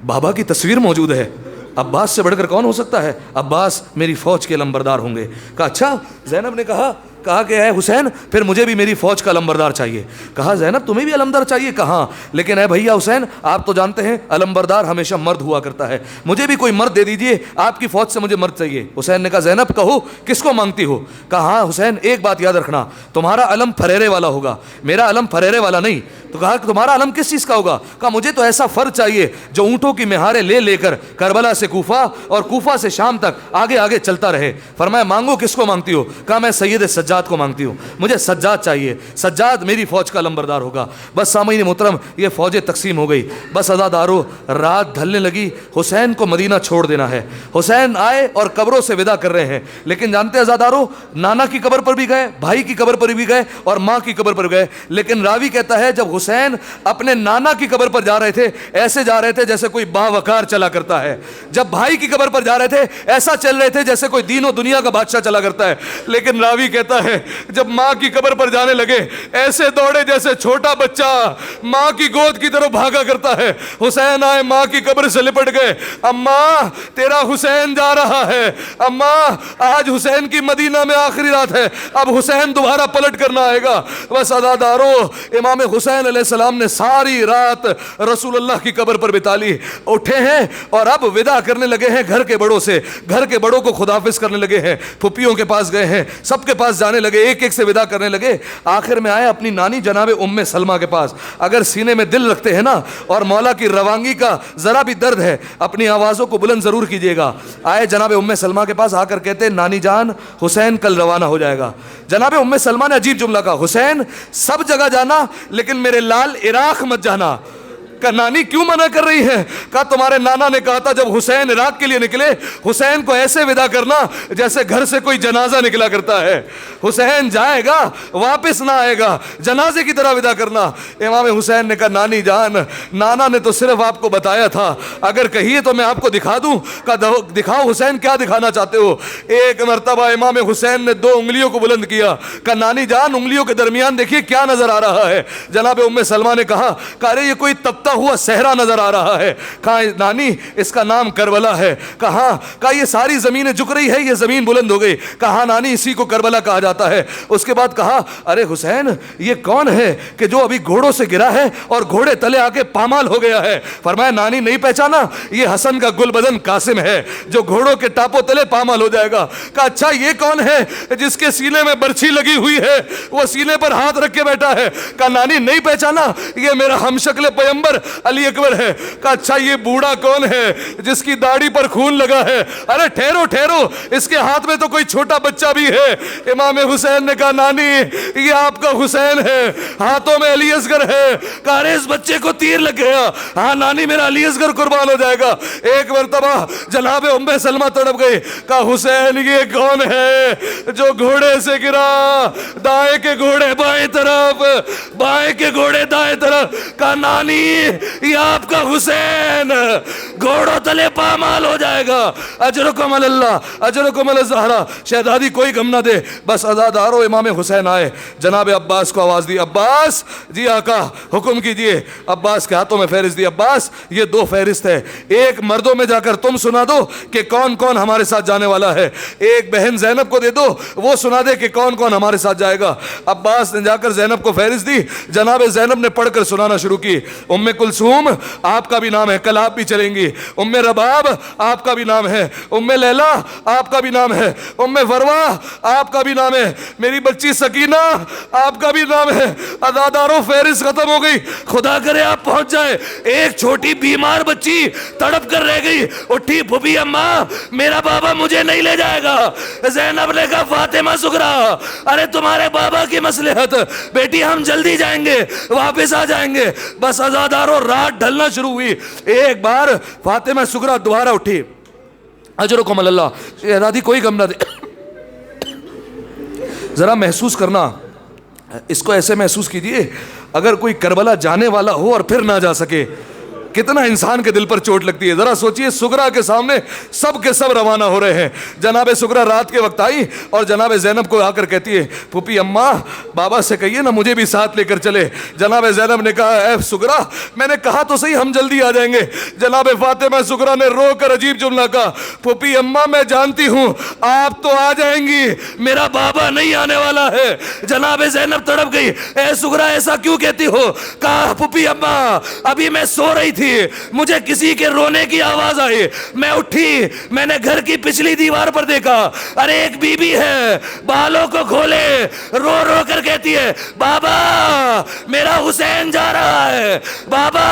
بابا کی تصویر موجود ہے، عباس سے بڑھ کر کون ہو سکتا ہے؟ عباس میری فوج کے علمبردار ہوں گے۔ کہا اچھا۔ زینب نے کہا کہ اے حسین پھر مجھے بھی میری فوج کا علمبردار چاہیے۔ کہا زینب تمہیں بھی علمبردار چاہیے؟ کہا لیکن اے بھیا حسین آپ تو جانتے ہیں علمبردار ہمیشہ مرد ہوا کرتا ہے، مجھے بھی کوئی مرد دے دیجئے، آپ کی فوج سے مجھے مرد چاہیے۔ حسین نے کہا زینب کہو کس کو مانگتی ہو؟ کہا ہاں حسین ایک بات یاد رکھنا، تمہارا علم پھریرے والا ہوگا، میرا علم پھریرے والا نہیں۔ تو کہا کہ تمہارا علم کس چیز کا ہوگا؟ کہا مجھے تو ایسا فرد چاہیے جو اونٹوں کی مہاریں لے لے کر کربلا سے کوفہ اور کوفہ سے شام تک آگے آگے چلتا رہے۔ فرمایا مانگو کس کو مانگتی ہو؟ کہا میں سید سجاد کو مانگتی ہوں، مجھے سجاد چاہیے، سجاد میری فوج کا علمبردار ہوگا۔ بس سامعین محترم یہ فوجیں تقسیم ہو گئی۔ بس عزادارو رات ڈھلنے لگی، حسین کو مدینہ چھوڑ دینا ہے۔ حسین آئے اور قبروں سے ودا کر رہے ہیں، لیکن جانتے عزادارو نانا کی قبر پر بھی گئے، بھائی کی قبر پر بھی گئے اور ماں کی قبر پر گئے، لیکن راوی کہتا ہے جب حسین اپنے نانا کی قبر پر جا رہے تھے ایسے جا رہے تھے جیسے کوئی باوقار چلا کرتا ہے، جب بھائی کی قبر پر جا رہے تھے ایسا چل رہے تھے جیسے کوئی دین و دنیا کا بادشاہ چلا کرتا ہے، لیکن راوی کہتا ہے جب ماں کی قبر پر جانے لگے ایسے دوڑے جیسے چھوٹا بچہ ماں کی گود کی طرف بھاگا کرتا ہے۔ حسین آئے ماں کی قبر سے لپٹ گئے، اماں تیرا حسین جا رہا ہے، اماں آج حسین کی مدینہ میں آخری رات ہے، اب حسین دوبارہ پلٹ کرنا آئے گا۔ بس عزادارو امام حسین علیہ علیہ السلام نے ساری رات رسول اللہ کی قبر پر بتا لی. اٹھے ہیں اور اب وداع کرنے لگے ہیں گھر کے بڑوں سے, گھر کے بڑوں کو خداحافظ کرنے لگے ہیں, پھپھیوں کے پاس گئے ہیں, سب کے پاس جانے لگے, ایک ایک سے وداع کرنے لگے. آخر میں آئے اپنی نانی جناب ام سلمہ کے پاس. اگر سینے میں دل رکھتے ہیں نا اور مولا کی روانگی کا ذرا بھی درد ہے, اپنی آوازوں کو بلند ضرور کیجیے گا. آئے جناب ام سلمہ کے پاس, آ کر کہتے ہیں نانی جان حسین کل روانہ ہو جائے گا. جناب ام سلمہ نے عجیب جملہ کہا, حسین سب جگہ جانا لیکن میرے لال عراق مت جانا. کہا نانی کیوں منع کر رہی ہے؟ کہا تمہارے نانا نے کہا تھا جب حسین عراق کے لیے نکلے حسین کو ایسے ودا کرنا جیسے گھر سے کوئی جنازہ نکلا کرتا ہے. حسین جائے گا واپس نہ آئے گا, جنازے کی طرح ودا کرنا. امام حسین نے کہا نانی جان نانا نے تو صرف آپ کو بتایا تھا, اگر کہیے تو میں آپ کو دکھا دوں. کہا دکھاؤ حسین کیا دکھانا چاہتے ہو؟ ایک مرتبہ امام حسین نے 2 انگلیوں کو بلند کیا. کہا نانی جان انگلیوں کے درمیان دیکھیے کیا نظر آ رہا ہے؟ جناب ام سلمہ نے کہا ارے یہ کوئی تپتا ہوا صحرا نظر آ رہا ہے. کہا نانی اس کا نام کربلا ہے. کہا یہ ساری زمینیں جھک رہی ہے, یہ زمین بلند ہو گئی. کہا نانی اسی کو کربلا کہا جاتا ہے. اس کے بعد کہا ارے حسین یہ کون ہے کہ جو ابھی گھوڑوں سے گرا ہے اور گھوڑے تلے آ کے پامال ہو گیا ہے؟ فرمایا نانی نہیں پہچانا, یہ حسن کا گل بدن قاسم ہے جو گھوڑوں کے ٹاپوں تلے پامال ہو جائے گا. کہا اچھا یہ کون ہے جس کے سینے میں برچھی لگی ہوئی ہے, وہ سینے پر ہاتھ رکھ کے بیٹھا ہے؟ کہا نانی نہیں پہچانا, یہ میرا ہمشکل پیغمبر علی اکبر ہے. کہا اچھا یہ بوڑھا کون ہے جس کی داڑھی پر خون لگا ہے؟ ارے ٹھہرو ٹھہرو, اس کے ہاتھ میں تو کوئی چھوٹا بچہ بھی ہے. امام حسین نے کہا نانی یہ آپ کا حسین ہے, ہاتھوں میں علی اصغر ہے. کہا ارے اس بچے کو تیر لگ گیا. ہاں نانی میرا علی اصغر قربان ہو جائے گا. ایک مرتبہ جناب ام سلمہ تڑپ گئی. کہا حسین یہ کون ہے جو گھوڑے سے گرا, دائیں کے گھوڑے بائیں طرف, بائیں کے گھوڑے دائیں طرف. کہا نانی یہ آپ کا حسین گھوڑوں تلے پامال ہو جائے گا. اجرکم اللہ اجرکم الزہرا. شہزادی کوئی غم نہ دے, بس عزادارو امام حسین آئے. جناب عباس کو آواز دی, عباس جی آقا حکم کیجئے. عباس کے ہاتھوں میں فہرست دی. عباس یہ 2 فہرست ہے, ایک مردوں میں جا کر تم سنا دو کہ کون کون ہمارے ساتھ جانے والا ہے, ایک بہن زینب کو دے دو وہ سنا دے کہ کون کون ہمارے ساتھ جائے گا. عباس نے جا کر زینب کو فہرست دی. جناب زینب نے پڑھ کر سنانا شروع کی. ام کلثوم آپ کا بھی نام ہے, کل آپ بھی چلیں گی. ام رباب آپ کا بھی نام ہے. ام لیلا آپ کا بھی نام ہے. ام فروا آپ کا بھی نام ہے. میری بچی سکینہ آپ کا بھی نام ہے. عزاداروں فہرست ختم ہو گئی, خدا کرے آپ پہنچ جائے. ایک چھوٹی بیمار بچی تڑپ کر رہ گئی, اٹھی پھوپھی اماں میرا بابا مجھے نہیں لے جائے گا. زینب نے کہا فاطمہ سغرا ارے تمہارے بابا کی مصلحت, بیٹی ہم جلدی جائیں گے واپس آ جائیں گے. بس عزاداروں رات ڈھلنا شروع ہوئی. ایک بار فاطمہ سغرا دوبارہ اٹھی. اجرکم اللہ. شہزادی کوئی غم نہ دے, ذرا محسوس کرنا, اس کو ایسے محسوس کیجئے اگر کوئی کربلا جانے والا ہو اور پھر نہ جا سکے کتنا انسان کے دل پر چوٹ لگتی ہے. ذرا سوچئے سغرا کے سامنے سب کے سب روانہ ہو رہے ہیں. جناب سغرا رات کے وقت آئی اور جناب زینب کو آ کر کہتی ہے پھوپھی اماں بابا سے کہیے نا مجھے بھی ساتھ لے کر چلے. جناب زینب نے کہا اے سغرا میں نے کہا تو صحیح ہم جلدی آ جائیں گے. جناب فاطمہ سغرا نے رو کر عجیب جملہ کہا پھوپھی اماں میں جانتی ہوں آپ تو آ جائیں گی, میرا بابا نہیں آنے والا ہے. جناب زینب تڑپ گئی. اے سغرا ایسا کیوں کہتی ہو؟ کہا پھوپھی اماں ابھی میں سو رہی تھی, مجھے کسی کے رونے کی آواز آئی, میں اٹھی, میں نے گھر کی پچھلی دیوار پر دیکھا, ارے ایک بی بی ہے بالوں کو کھولے رو رو کر کہتی ہے بابا میرا حسین جا رہا ہے, بابا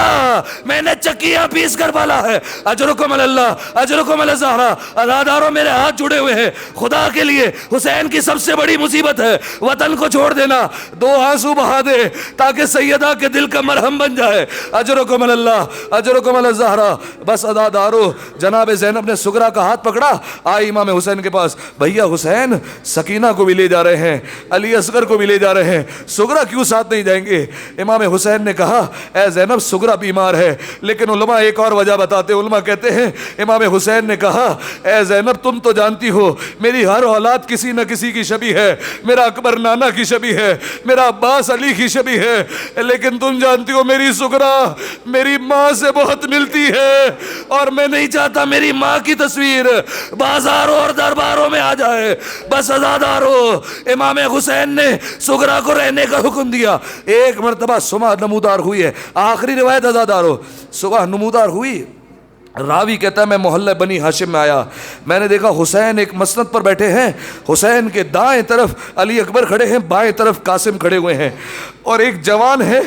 میں نے چکیاں پیس کر پالا ہے. اجرکم اللہ اجرکم الزہرا. عزاداروں میرے ہاتھ جڑے ہوئے ہیں, خدا کے لیے حسین کی سب سے بڑی مصیبت ہے وطن کو چھوڑ دینا. 2 آنسو بہا دے تاکہ سیدہ کے دل کا مرہم بن جائے. اجرکم اللہ اجرکم الزہرا. بس عزادارو جناب زینب نے سغرا کا ہاتھ پکڑا, آئی امام حسین کے پاس. بھیا حسین سکینہ کو بھی لے جا رہے ہیں, علی اصغر کو بھی لے جا رہے ہیں, سغرا کیوں ساتھ نہیں جائیں گے؟ امام حسین نے کہا اے زینب سغرا بیمار ہے, لیکن علماء ایک اور وجہ بتاتے. علماء کہتے ہیں امام حسین نے کہا اے زینب تم تو جانتی ہو میری ہر اولاد کسی نہ کسی کی شبیہ ہے, میرا اکبر نانا کی شبیہ ہے, میرا عباس علی کی شبیہ ہے, لیکن تم جانتی ہو میری سغرا میری ماں ماں سے بہت ملتی ہے، اور میں نہیں چاہتا میری ماں کی تصویر بازاروں اور درباروں میں آ جائے۔ بس عزادارو، امام حسین نے سغرا کو رہنے کا حکم دیا۔ ایک مرتبہ صبح نمودار ہوئی ہے، آخری روایت عزادارو، صبح نمودار ہوئی، راوی کہتا ہے میں محلہ بنی ہاشم میں آیا، میں نے دیکھا حسین ایک مسند پر بیٹھے ہیں، حسین کے دائیں طرف علی اکبر کھڑے ہیں، بائیں طرف قاسم کھڑے ہوئے ہیں، اور ایک جوان ہے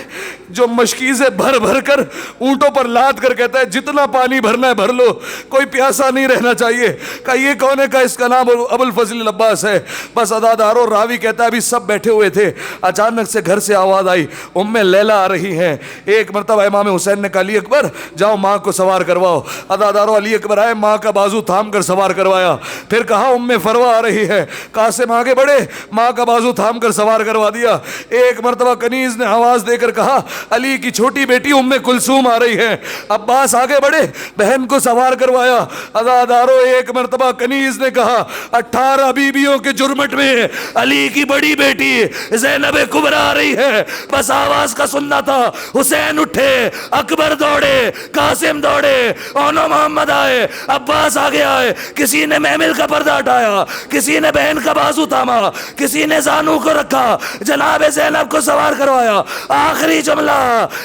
جو مشکیزیں بھر بھر کر اونٹوں پر لاد کر کہتا ہے جتنا پانی بھرنا ہے بھر لو، کوئی پیاسا نہیں رہنا چاہیے۔ کہا یہ کون ہے؟ کہا اس کا نام ابو الفضل العباس ہے۔ بس عزادارو، راوی کہتا ہے ابھی سب بیٹھے ہوئے تھے، اچانک سے گھر سے آواز آئی، ام لیلا آ رہی ہیں۔ ایک مرتبہ امام حسین نے کہا علی اکبر جاؤ ماں کو سوار کرواؤ۔ عزادارو، علی اکبر آئے، ماں کا بازو تھام کر سوار کروایا، پھر کہا ام فروا آ رہی ہے، قاسم آگے بڑھے، ماں کا بازو تھام کر سوار کروا دیا۔ ایک مرتبہ کنیز نے آواز دے کر کہا علی کی چھوٹی بیٹی ام کلثوم آ رہی ہے، عباس آگے بڑھے، بہن کو سوار کروایا۔ عزادارو، ایک مرتبہ کنیز نے کہا 18 بیویوں کے جرمٹ میں علی کی بڑی بیٹی زینب کبریٰ آ رہی ہے۔ بس آواز کا سننا تھا، حسین اٹھے، اکبر دوڑے، قاسم دوڑے، اونو محمد آئے، عباس آگے آئے، کسی نے محمل کا پردہ ہٹایا، کسی نے بہن کا بازو تھاما، کسی نے زانو کو رکھا، جناب زینب کو سوار کروایا۔ آخری جملہ،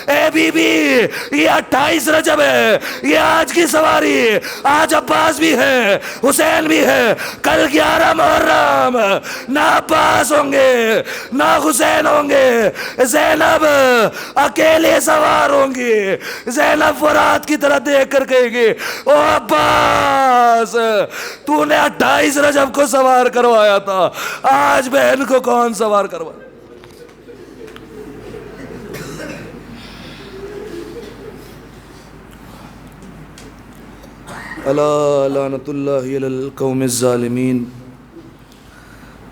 اے بی بی یہ 28 رجب ہے، یہ آج کی سواری، آج عباس بھی ہے، حسین بھی ہے، کل 11 محرم نہ عباس ہوں گے نہ حسین ہوں گے، زینب اکیلے سوار ہوں گی۔ زینب فرات کی طرح دیکھ کر کہے گی او عباس تو نے 28 رجب کو سوار کروایا تھا، آج بہن کو کون سوار کروایا؟ الا لعنت اللہ علی القوم الظالمین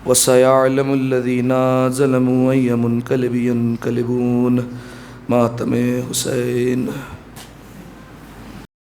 وسيعلم الذين ظلموا أي منقلب ينقلبون۔ ماتم حسین۔